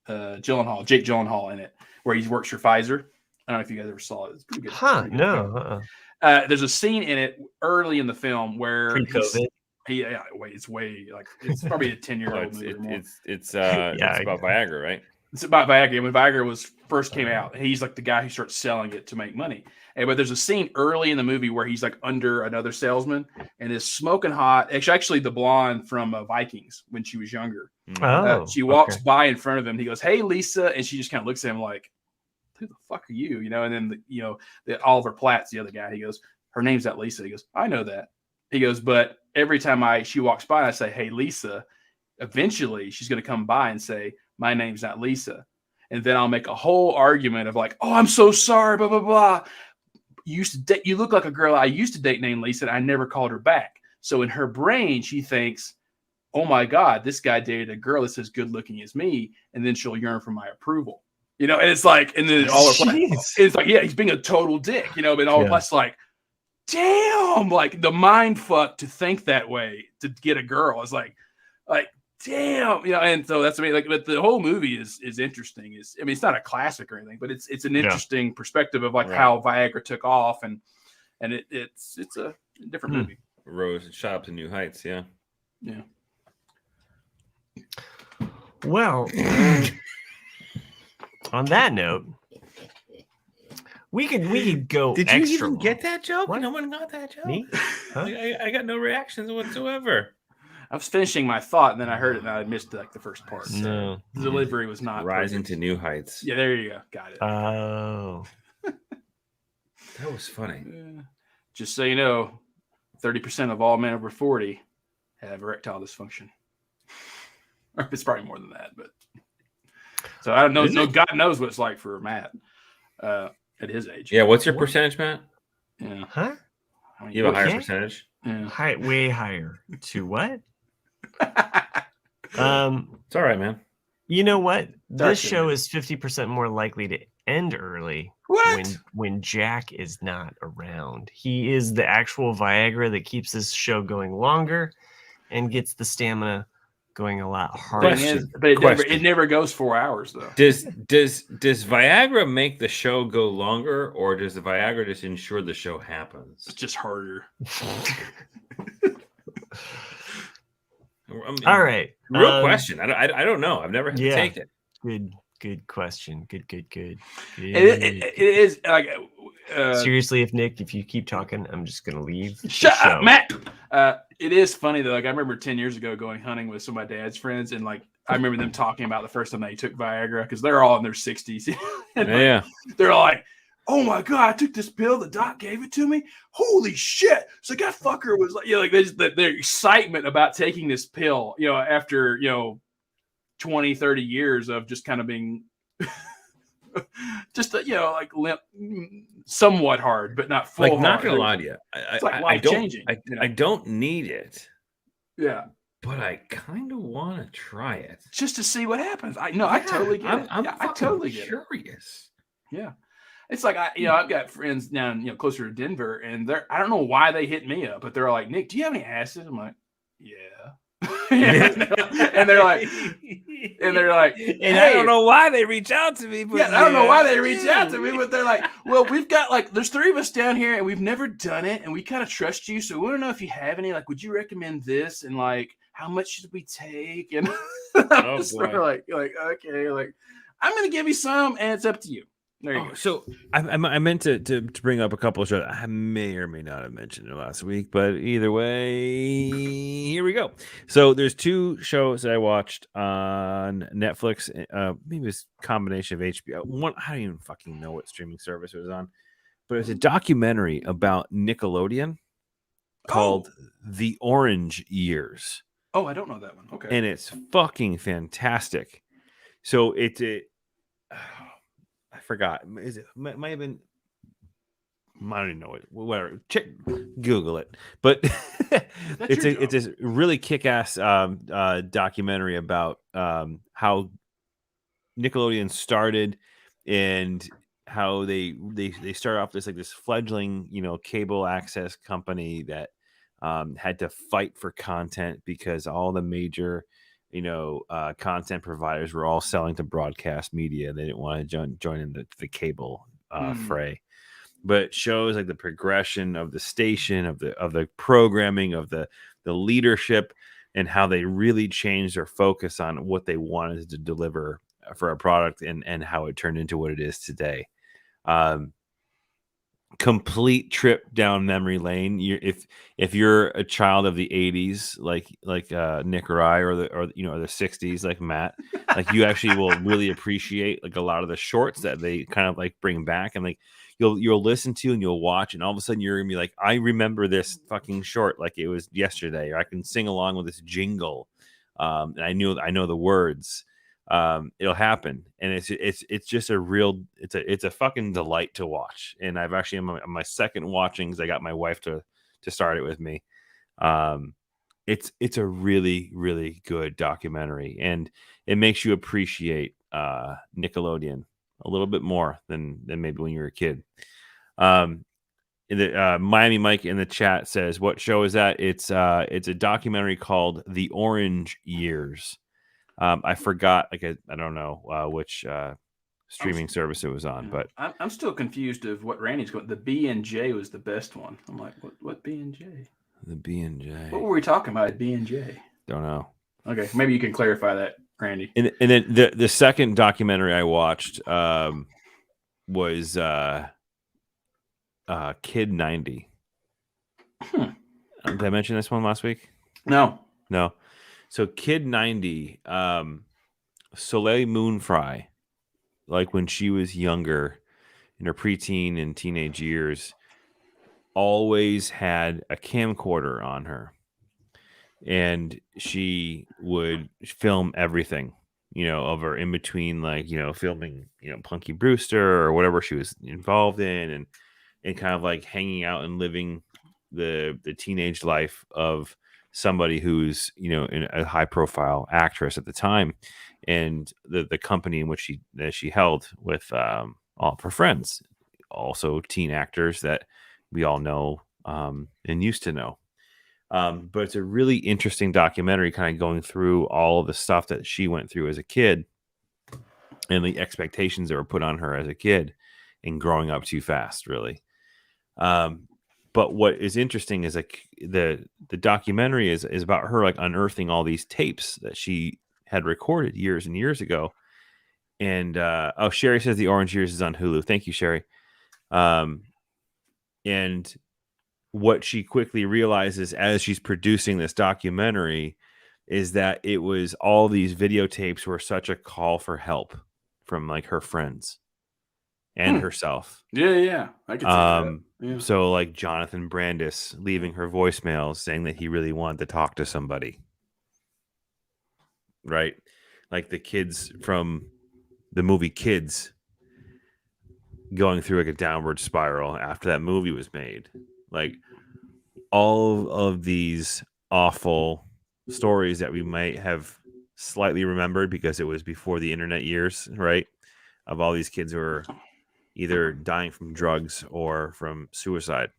Gyllenhaal in it, where he works for Pfizer. I don't know if you guys ever saw it. It's pretty good. Huh? No. There's a scene in it early in the film where Pre-COVID. It's probably a 10-year-old movie. It's about Viagra, right? It's about Viagra. When Viagra first came out, he's like the guy who starts selling it to make money. But there's a scene early in the movie where he's like under another salesman and is smoking hot. Actually, the blonde from Vikings when she was younger. She walks by in front of him. He goes, "Hey, Lisa," and she just kind of looks at him like, "Who the fuck are you?" And then Oliver Platt's the other guy. He goes, "Her name's not Lisa." He goes, "I know that." He goes, "But every time she walks by, and I say, 'Hey, Lisa,' eventually she's going to come by and say, 'My name's not Lisa.' And then I'll make a whole argument of like, 'Oh, I'm so sorry, blah, blah, blah. You look like a girl I used to date named Lisa, and I never called her back.' So in her brain, she thinks, 'Oh my God, this guy dated a girl that's as good looking as me.' And then she'll yearn for my approval. And it's like, and then all it's like, yeah, he's being a total dick, but all plus like, damn, like the mind fuck to think that way to get a girl is like, damn, and so that's but the whole movie is interesting. It's not a classic or anything, but it's an interesting perspective of like how Viagra took off, and it's a different movie. Rose shot up to new heights, yeah. Well, on that note, we could go. Did you even get that joke? What? No one got that joke. Me? Huh? I got no reactions whatsoever. I was finishing my thought, and then I heard it, and I missed like the first part. No, the delivery was not rising perfect. to new heights. Yeah, there you go. Got it. Oh, that was funny. Just so you know, 30% of all men over 40 have erectile dysfunction. It's probably more than that, but so I don't know. No, God knows what it's like for Matt at his age. Yeah, what's your percentage, Matt? Yeah. huh? You have a higher percentage. Yeah. Way higher. To what? It's all right, man. You know what? This show is 50% more likely to end early when Jack is not around. He is the actual Viagra that keeps this show going longer and gets the stamina going a lot harder. But it never goes 4 hours though. Does Viagra make the show go longer, or does the Viagra just ensure the show happens? It's just harder. All right. Real question. I don't know. I've never had to take it. Good question. Good. It is like seriously, if you keep talking, I'm just gonna leave. Shut up, Matt. It is funny though. Like I remember 10 years ago going hunting with some of my dad's friends, and like I remember them talking about the first time they took Viagra because they're all in their 60s. And they're like, "Oh my God, I took this pill. The doc gave it to me. Holy shit!" So that fucker was like, their excitement about taking this pill, after 20, 30 years of just kind of being just like limp, somewhat hard, but not full. Like, not gonna lie to you, it's like life changing. I don't need it. Yeah. But I kind of want to try it just to see what happens. I totally get it. I totally get curious. It. Yeah. It's like I've got friends down closer to Denver, and I don't know why they hit me up, but they're like, "Nick, do you have any acid?" I'm like, "Yeah." and they're like, hey, I don't know why they reach out to me, but I don't know why they reach out to me, but they're like, "Well, we've got there's 3 of us down here, and we've never done it, and we kind of trust you, so we don't know if you have any. Like, would you recommend this? And like, how much should we take?" And I'm just sort of like, okay, like I'm gonna give you some, and it's up to you. There you go. So I meant to bring up a couple of shows I may or may not have mentioned it last week, but either way, here we go. So there's 2 shows that I watched on Netflix. Maybe it's a combination of HBO. One, I don't even fucking know what streaming service it was on, but it's a documentary about Nickelodeon called The Orange Years. Oh, I don't know that one. Okay. And it's fucking fantastic. So I forgot. Is it might have been? I don't even know it. Whatever. Check, Google it. But it's a really kick-ass documentary about how Nickelodeon started and how they start off this fledgling, cable access company that had to fight for content because all the major, content providers were all selling to broadcast media. They didn't want to join in the cable fray. But it shows like the progression of the station, of the programming, of the leadership, and how they really changed their focus on what they wanted to deliver for a product, and how it turned into what it is today. Complete trip down memory lane. If you're a child of the 80s, like Nick or I, or the 60s, like Matt, like you actually will really appreciate like a lot of the shorts that they kind of like bring back, and like you'll listen to and you'll watch, and all of a sudden you're gonna be like, I remember this fucking short like it was yesterday, or I can sing along with this jingle, and I know the words. It'll happen, and it's just a real, it's a fucking delight to watch. And I've actually on my second watching, because I got my wife to start it with me. It's a really, really good documentary, and it makes you appreciate Nickelodeon a little bit more than maybe when you were a kid. In the Miami Mike in the chat says, what show is that? It's a documentary called The Orange Years. I forgot, like I don't know which streaming service it was on, but I'm still confused of what Randy's going. The B&J was the best one. I'm like, what B&J? The B&J. What were we talking about at B&J? Don't know. Okay, maybe you can clarify that, Randy. And then the second documentary I watched was Kid 90. Did I mention this one last week? No. So Kid 90, Soleil Moonfry, like when she was younger, in her preteen and teenage years, always had a camcorder on her, and she would film everything, of her in between, like, filming, Punky Brewster or whatever she was involved in, and kind of like hanging out and living the teenage life of somebody who's, in a high profile actress at the time, and the company in which she held with all of her friends, also teen actors that we all know and used to know. But it's a really interesting documentary, kind of going through all of the stuff that she went through as a kid, and the expectations that were put on her as a kid, and growing up too fast, really. But what is interesting is like the documentary is about her like unearthing all these tapes that she had recorded years and years ago. And Sherry says The Orange Years is on Hulu. Thank you, Sherry. And what she quickly realizes as she's producing this documentary is that it was all these videotapes were such a call for help from like her friends and herself. Yeah. I can see that. Yeah. So like Jonathan Brandis leaving her voicemails saying that he really wanted to talk to somebody. Right? Like the kids from the movie Kids going through like a downward spiral after that movie was made. Like all of these awful stories that we might have slightly remembered because it was before the internet years, right? Of all these kids who are either dying from drugs or from suicide.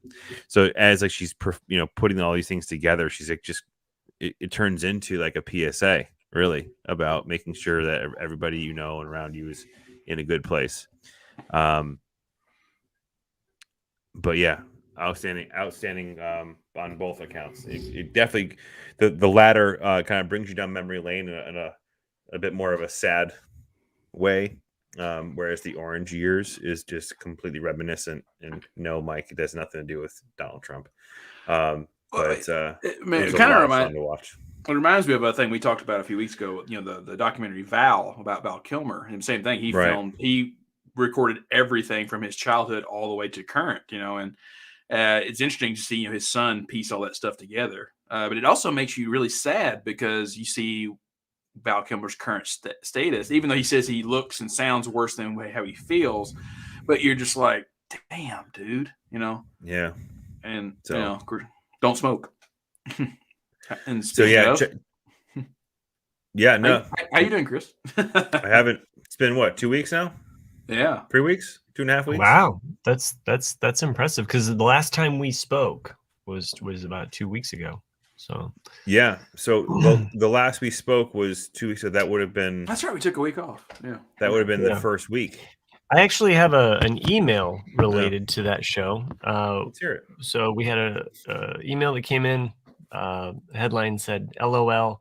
So as like she's putting all these things together, she's like it turns into like a PSA, really, about making sure that everybody and around you is in a good place. But yeah, outstanding on both accounts. It definitely, the latter kind of brings you down memory lane in a bit more of a sad way. Whereas The Orange Years is just completely reminiscent, and no, Mike, it has nothing to do with Donald Trump. But it kind of fun to watch. It reminds me of a thing we talked about a few weeks ago. The documentary Val, about Val Kilmer, and same thing. He recorded everything from his childhood all the way to current. And it's interesting to see his son piece all that stuff together. But it also makes you really sad because you see Val Kilmer's current status, even though he says he looks and sounds worse than how he feels, but you're just like, damn, dude, Yeah. And don't smoke. And so yeah, no. How you doing, Chris? I haven't. It's been what, 2 weeks now? Yeah. 3 weeks, 2.5 weeks. Wow, that's impressive. Because the last time we spoke was about 2 weeks ago. So yeah. So the last we spoke was 2 weeks. So that would have been. That's right. We took a week off. Yeah. That would have been the first week. I actually have an email related to that show. Let's hear it. So we had a email that came in. Headline said, "LOL.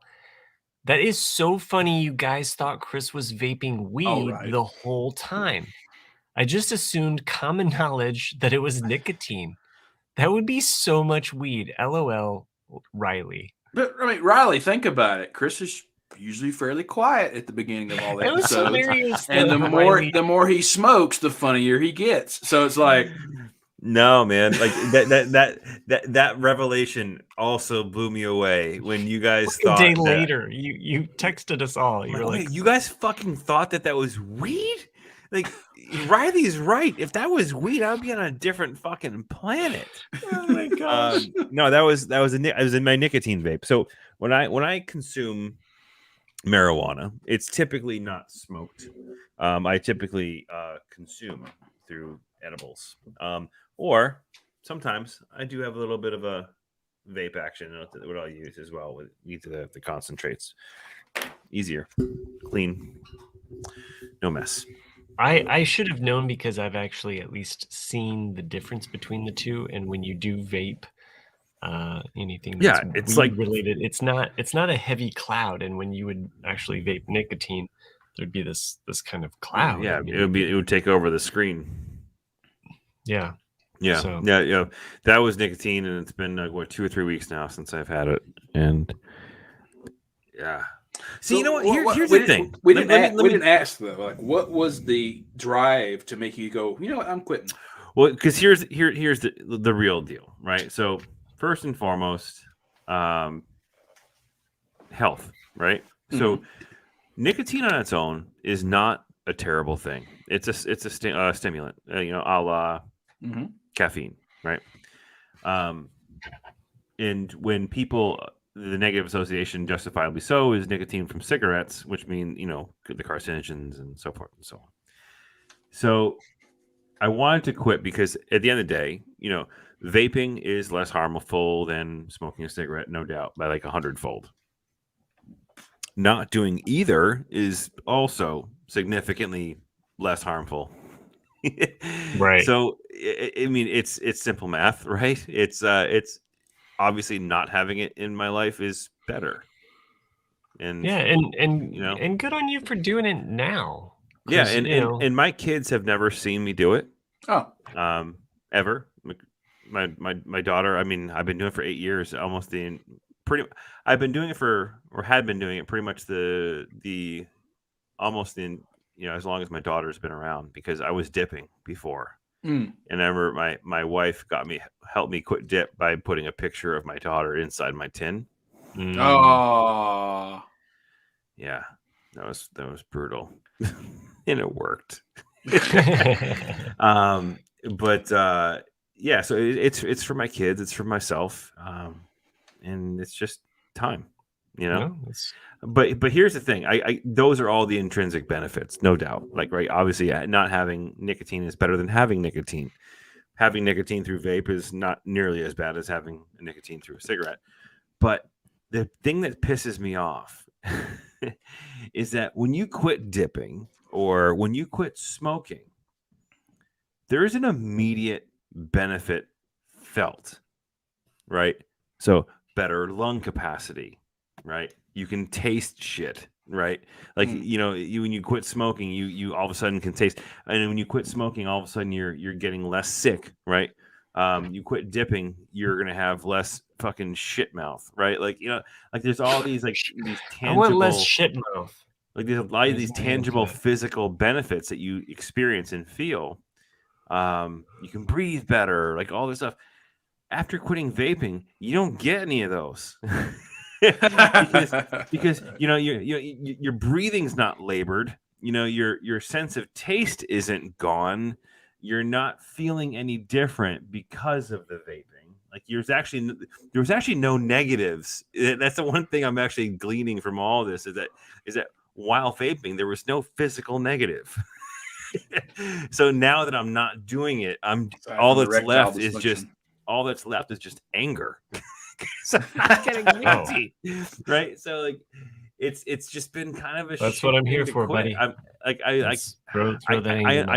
That is so funny. You guys thought Chris was vaping weed the whole time. I just assumed common knowledge that it was nicotine. That would be so much weed. LOL, Riley." But I mean, Riley, think about it. Chris is usually fairly quiet at the beginning of all the It was episodes, hilarious. and the more he smokes, the funnier he gets. So it's like, no, man, like that revelation also blew me away when you guys thought. A day later, you texted us all. You were like, you guys fucking thought that was weed? Like, Riley's right. If that was weed, I would be on a different fucking planet. Oh my gosh! No, that was I was in my nicotine vape. So when I consume marijuana, it's typically not smoked. I typically consume through edibles, or sometimes I do have a little bit of a vape action. What I'll use as well with either the concentrates. Easier, clean, no mess. I should have known because I've actually at least seen the difference between the two. And when you do vape anything that's it's weed related, it's not a heavy cloud. And when you would actually vape nicotine, there'd be this kind of cloud. Yeah, it would take over the screen. Yeah. Yeah. So. Yeah. That was nicotine, and it's been 2 or 3 weeks now since I've had it. And yeah. See, so you know what? Here's the thing. We didn't ask though. Like, what was the drive to make you go, you know what, I'm quitting? Well, because here's the real deal, right? So first and foremost, health, right? Mm-hmm. So nicotine on its own is not a terrible thing. It's a stimulant, a la caffeine, right? And when people, the negative association, justifiably so, is nicotine from cigarettes, which mean the carcinogens and so forth and so on. So I wanted to quit because at the end of the day, vaping is less harmful than smoking a cigarette, no doubt, by like 100-fold. Not doing either is also significantly less harmful. Right. So I mean, it's simple math, right? It's obviously not having it in my life is better. And yeah, and good on you for doing it now. Yeah, and my kids have never seen me do it. Oh. Ever. My daughter, I mean, I've been doing it for 8 years, I've been doing it had been doing it pretty much as long as my daughter's been around, because I was dipping before. And I remember my wife helped me quit dip by putting a picture of my daughter inside my tin. Oh, yeah, that was brutal, and it worked. Yeah, so it's for my kids, it's for myself, and it's just time, But here's the thing, I those are all the intrinsic benefits, no doubt. Like, right, obviously, not having nicotine is better than having nicotine. Having nicotine through vape is not nearly as bad as having nicotine through a cigarette. But the thing that pisses me off is that when you quit dipping or when you quit smoking, there is an immediate benefit felt, right? So better lung capacity, right? You can taste shit, right? Like, when you quit smoking, you all of a sudden can taste. And when you quit smoking, all of a sudden you're getting less sick, right? You quit dipping, you're going to have less fucking shit mouth, right? Like, like there's all these these tangible. I want less shit mouth. Like there's a lot of these tangible physical benefits that you experience and feel. You can breathe better, like all this stuff. After quitting vaping, you don't get any of those. because your breathing's not labored, your sense of taste isn't gone, you're not feeling any different because of the vaping. Like there's actually no negatives. That's the one thing I'm actually gleaning from all this is that while vaping there was no physical negative. So now that I'm not doing it, all that's left is just anger. So I'm not getting nicotine, right? So like, it's just been kind of a. That's what I'm here for, buddy. I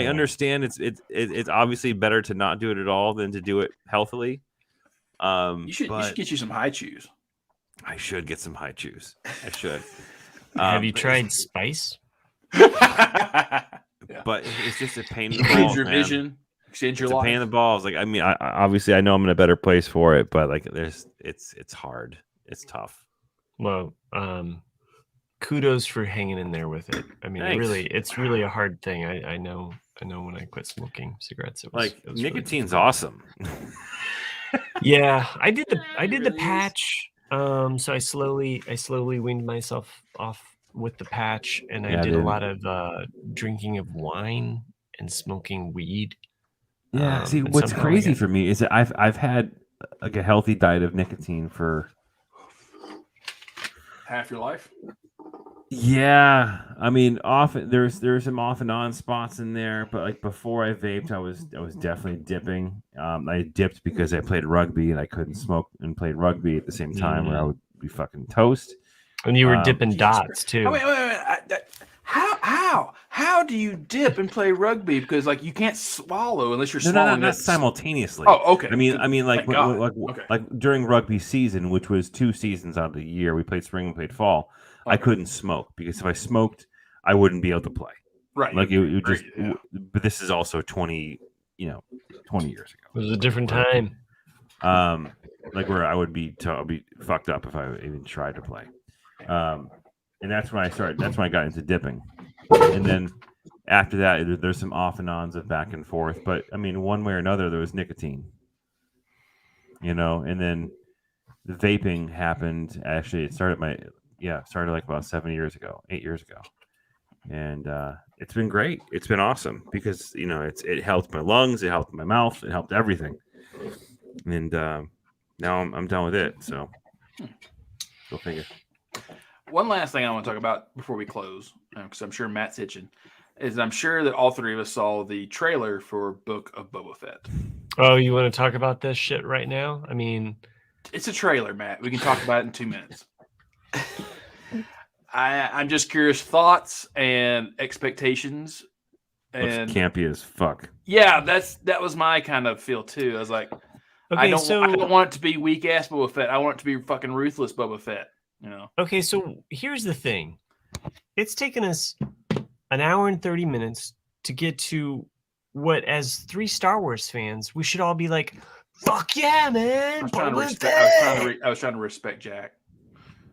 understand it's obviously better to not do it at all than to do it healthily. You should get you some high chews. I should get some high chews. I should. Have you tried spice? But it's just a pain in the balls, your man. vision, extend your life. A pain in the balls. Like, I mean, I obviously I know I'm in a better place for it, but like, it's hard. It's tough. Well, kudos for hanging in there with it. I mean, it's really a hard thing. I know when I quit smoking cigarettes, it was nicotine's really awesome. Yeah, I did the patch. So I slowly weaned myself off with the patch, and I did a lot of drinking of wine and smoking weed. Yeah, see, what's crazy for me is that I've had like a healthy diet of nicotine for half your life. Yeah, I mean, often there's some off and on spots in there, but like before I vaped, I was definitely dipping. I dipped because I played rugby and I couldn't smoke and played rugby at the same time, where I would be fucking toast. And you were dipping dots too. Oh, wait. How do you dip and play rugby? Because like you can't swallow unless you're swallowing. No, not simultaneously. Oh, okay. I mean, like during rugby season, which was 2 seasons out of the year, we played spring and played fall. I couldn't smoke because if I smoked, I wouldn't be able to play. Right. Like you just. Yeah. But this is also 20 years ago. It was a different time. Like where I would be fucked up if I even tried to play. And that's when I started. That's when I got into dipping, and then after that, there's some off and ons of back and forth. But I mean, one way or another, there was nicotine. And then the vaping happened. Actually, it started like about 8 years ago, and it's been great. It's been awesome because it helped my lungs, it helped my mouth, it helped everything, and now I'm done with it. So go figure. One last thing I want to talk about before we close, because I'm sure Matt's itching, is I'm sure that all three of us saw the trailer for Book of Boba Fett. Oh, you want to talk about this shit right now? I mean, it's a trailer, Matt. We can talk about it in 2 minutes. I'm just curious, thoughts and expectations. And looks campy as fuck. Yeah, that was my kind of feel too. I was like, okay, I don't want it to be weak ass Boba Fett. I want it to be fucking ruthless Boba Fett. Okay, so here's the thing. It's taken us an hour and 30 minutes to get to what, as 3 Star Wars fans, we should all be like, fuck yeah, man. I was trying to respect Jack.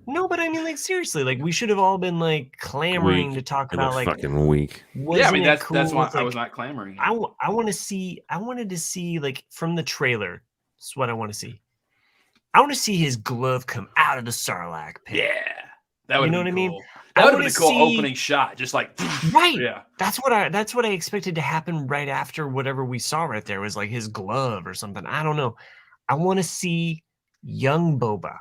No, but I mean, like, seriously, like, we should have all been like clamoring to talk about like fucking weak. Yeah, I mean, that's why I was not clamoring. I wanted to see like from the trailer. That's what I want to see. I want to see his glove come out of the Sarlacc pit. Yeah, that would. You know what I mean? That would have been a cool opening shot, just like right. Yeah, that's what I expected to happen right after whatever we saw right there was like his glove or something. I don't know. I want to see young Boba.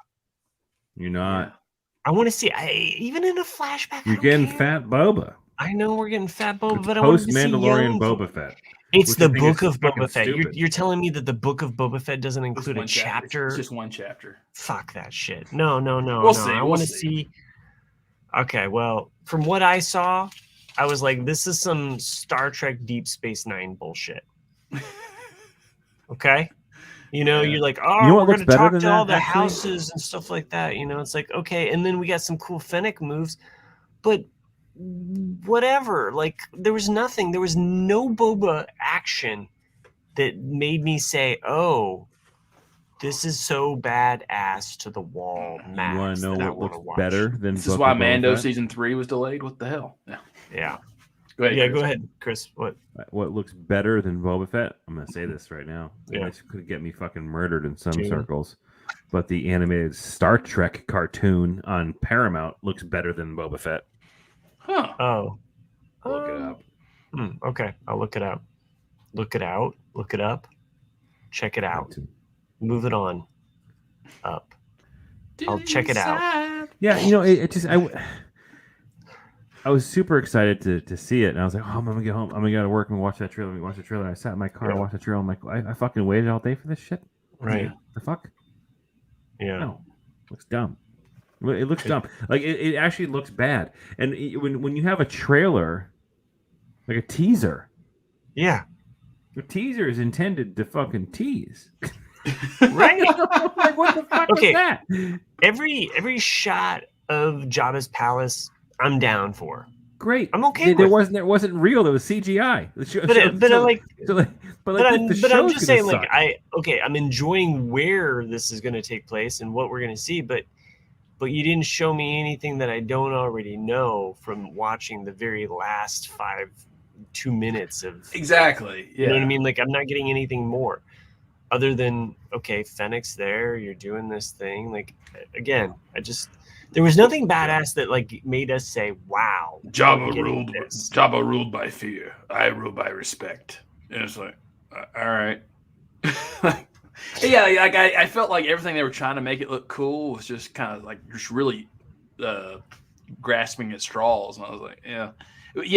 You're not. I want to see. Even in a flashback. You're getting fat Boba. I know we're getting fat Boba, it's but I want to see Mandalorian Boba Fett. It's the Book of Boba Fett. You're telling me that the Book of Boba Fett doesn't include a chapter? It's just one chapter. Fuck that shit. No. We'll see. I want to see. Okay, well, from what I saw, I was like, this is some Star Trek Deep Space Nine bullshit. Okay? You're like, we're going to talk to all the houses and stuff like that. It's like, okay. And then we got some cool Fennec moves, but whatever. Like, there was nothing. There was no Boba action that made me say, oh, this is so badass to the wall, Max. You want to know what looks better than This is why Mando season 3 was delayed? What the hell? Yeah. Go ahead. Yeah, go ahead, Chris. What looks better than Boba Fett? I'm gonna say this right now. Yeah. This could get me fucking murdered in some circles. But the animated Star Trek cartoon on Paramount looks better than Boba Fett. Huh. Oh. Look it up. Okay, I'll look it up. Look it out. Look it up. Check it out. Move it on. Up. I'll check it out. Yeah, it just I was super excited to see it, and I was like, "Oh, I'm gonna get home. I'm gonna go to work and watch that trailer. Watch the trailer." I sat in my car and watched the trailer. I'm like, I fucking waited all day for this shit. Right. The fuck? Yeah. No, looks dumb. It looks dumb. Like it actually looks bad. And when you have a trailer, like a teaser, yeah, the teaser is intended to fucking tease. Right? Like, what the fuck was that? Every shot of Jabba's palace, I'm down for. Great. I'm okay. There wasn't real. It was CGI. But I'm just saying, like, I'm enjoying where this is going to take place and what we're going to see, but you didn't show me anything that I don't already know from watching the very last 2 minutes of. Exactly. Yeah. You know what I mean? Like, I'm not getting anything more other than, okay, Fennec's there, you're doing this thing. Like, again, there was nothing badass that like made us say, wow. Jabba ruled by fear. I rule by respect. And it's like, all right. Yeah, like I felt like everything they were trying to make it look cool was just kind of like just really grasping at straws, and I was like, yeah,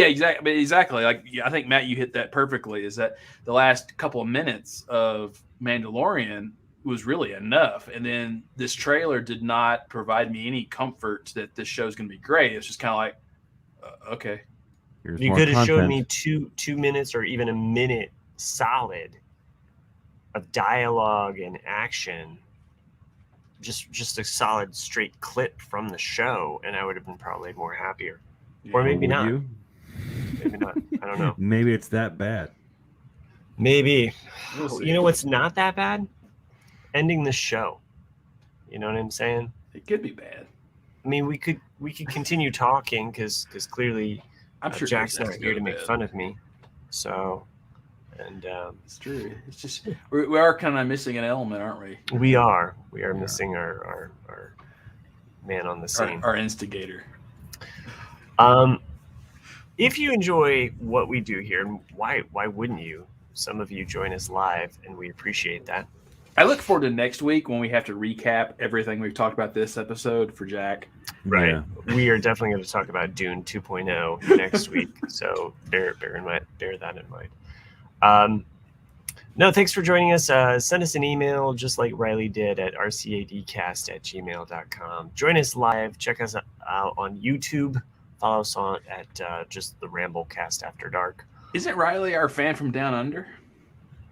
exactly. Like, I think Matt, you hit that perfectly. Is that the last couple of minutes of Mandalorian was really enough, and then this trailer did not provide me any comfort that this show is going to be great. It's just kind of like, okay, you could have shown me 2 minutes or even a minute solid of dialogue and action, just a solid straight clip from the show, and I would have been probably more happier. Or maybe not. Maybe not. I don't know. Maybe it's that bad. Maybe. You know what's not that bad? Ending the show. You know what I'm saying? It could be bad. I mean, we could continue talking because clearly I'm sure Jack's not here to make fun of me. So. And it's true. It's just we are kind of missing an element, aren't we? We are missing our man on the scene, our instigator. If you enjoy what we do here, why wouldn't you? Some of you join us live, and we appreciate that. I look forward to next week when we have to recap everything we've talked about this episode for Jack. Right. Yeah. We are definitely going to talk about Dune 2.0 next week, so bear that in mind. No, thanks for joining us. Send us an email just like Riley did at rcadcast@gmail.com. Join us live. Check us out on YouTube. Follow us on at just the Ramblecast After Dark. Isn't Riley our fan from Down Under?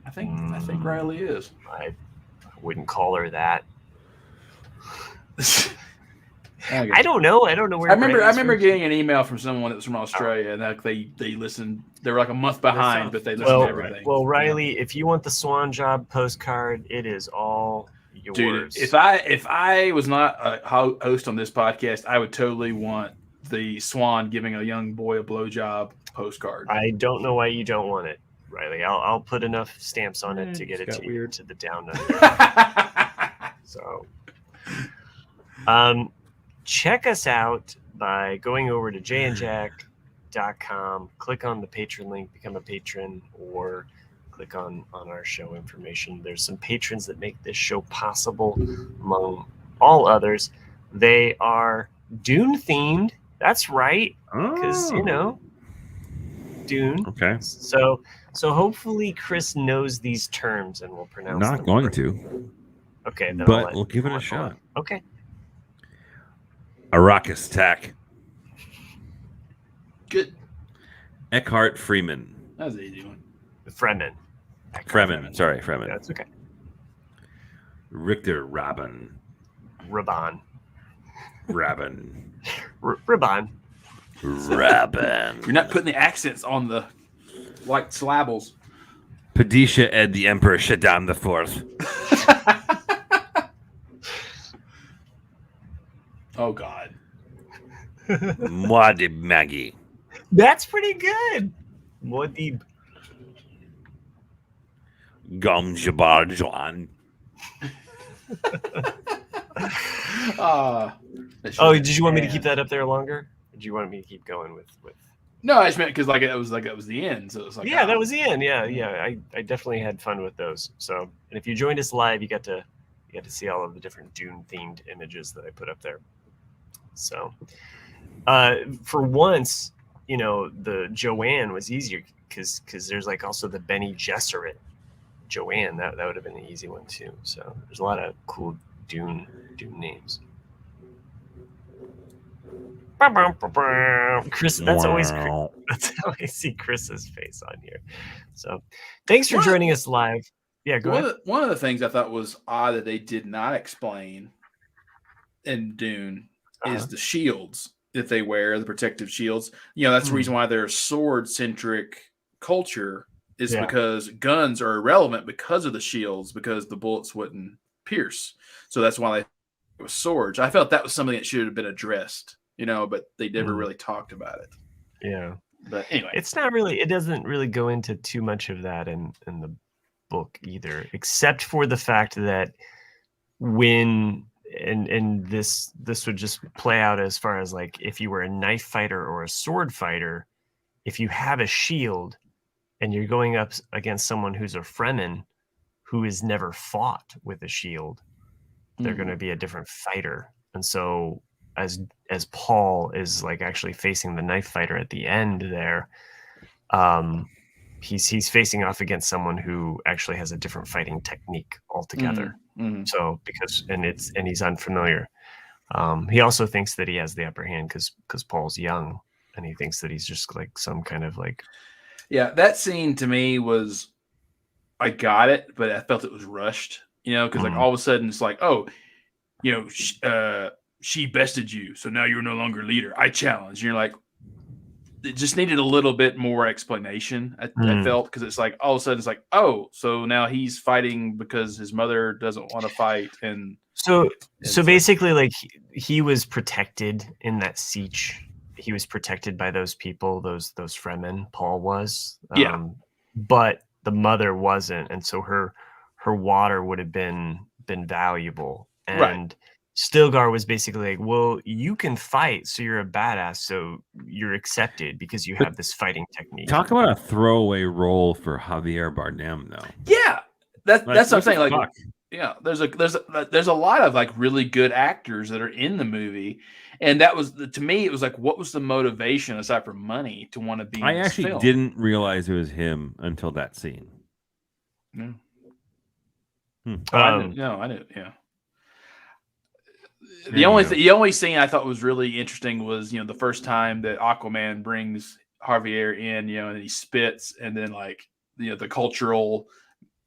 I think Riley is. I wouldn't call her that. I don't know. I don't know where. I remember getting an email from someone that was from Australia, and like they listened. They were like a month behind, but they listened to everything. Well, Riley, if you want the Swan Job postcard, it is all yours. Dude, if I was not a host on this podcast, I would totally want the Swan giving a young boy a blowjob postcard. I don't know why you don't want it, Riley. I'll put enough stamps on it to get it to the Down Under. So, check us out by going over to jandjack.com, click on the patron link, become a patron, or click on our show information. There's some patrons that make this show possible, among all others. They are Dune themed. That's right, because Dune. Okay. So hopefully Chris knows these terms and will pronounce them. Not going to. Okay, then but we'll give it a shot. Okay. Arrakis Tack. Good. Eckhart Freeman. That was an easy one. Fremen. Sorry, Fremen. That's okay. Richter Rabin. Rabban. Rabin. Rabban. Rabin. You're not putting the accents on the like syllables. Padisha Ed the Emperor Shaddam the Fourth. Oh God. Muad'Dib Maggie. That's pretty good. Muad'Dib. Gum Jabbar Joan. Did you want me to keep that up there longer? Or do you want me to keep going with? No, I just meant because it was the end. So it was like that was the end. Yeah. I definitely had fun with those. So, and if you joined us live, you got to see all of the different Dune themed images that I put up there. So, For once, the Joanne was easier because there's like also the Bene Gesserit Joanne. That would have been the easy one too. So there's a lot of cool Dune names. Chris, that's always that's how I see Chris's face on here. So thanks for joining us live. Yeah, go ahead. One of the things I thought was odd that they did not explain in Dune is the shields that they wear, the protective shields. That's the reason why they're a sword-centric culture is because guns are irrelevant because of the shields, because the bullets wouldn't pierce. So that's why it was swords. I felt that was something that should have been addressed, but they never really talked about it. Yeah. But anyway. It doesn't really go into too much of that in the book either, except for the fact that when and this would just play out as far as like if you were a knife fighter or a sword fighter, if you have a shield and you're going up against someone who's a Fremen who has never fought with a shield, they're going to be a different fighter. And so as Paul is like actually facing the knife fighter at the end there, he's facing off against someone who actually has a different fighting technique altogether. So and he's unfamiliar. He also thinks that he has the upper hand because Paul's young, and he thinks that he's just like some kind of like. Yeah, that scene to me was, I got it, but I felt it was rushed. Because like all of a sudden it's like, oh, she bested you, so now you're no longer leader. I challenge. And you're like, it just needed a little bit more explanation. I felt, because it's like all of a sudden it's like, oh, so now he's fighting because his mother doesn't want to fight, and so basically like he was protected in that siege. He was protected by those people, those Fremen. Paul was, but the mother wasn't, and so her water would have been valuable, and Stilgar was basically like, well, you can fight, so you're a badass, so you're accepted because you have this fighting technique. Talk about a throwaway role for Javier Bardem, though. Yeah, that's what I'm saying. Like, yeah, there's a lot of like really good actors that are in the movie, and that was to me, it was like, what was the motivation aside from money to want to be? I actually didn't realize it was him until that scene. Yeah. I knew. Yeah. The only scene I thought was really interesting was, the first time that Aquaman brings Javier in, and he spits, and then like, the cultural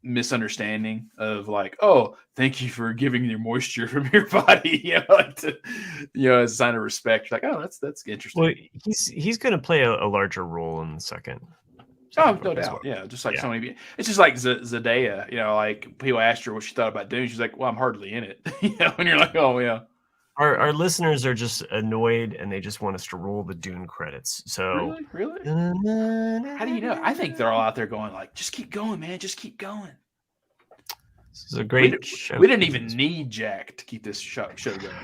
misunderstanding of like, oh, thank you for giving your moisture from your body, as a sign of respect. Like, oh, that's interesting. Well, he's going to play a larger role in the second. Oh, no doubt. Yeah, just like so many. It's just like Zendaya. Like people asked her what she thought about Dune. She's like, "Well, I'm hardly in it." And you're like, "Oh, yeah." Our listeners are just annoyed, and they just want us to roll the Dune credits. So really, how do you know? I think they're all out there going like, "Just keep going, man. Just keep going." This is a great show. We didn't even need Jack to keep this show going.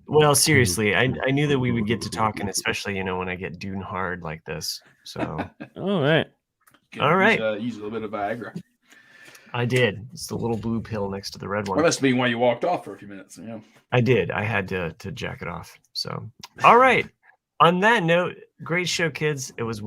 Well, seriously, I knew that we would get to talking, especially when I get Dune hard like this. So, all right. Use a little bit of Viagra. I did. It's the little blue pill next to the red one. That must be why you walked off for a few minutes. Yeah. I did. I had to jack it off. So, all right. On that note, great show, kids. It was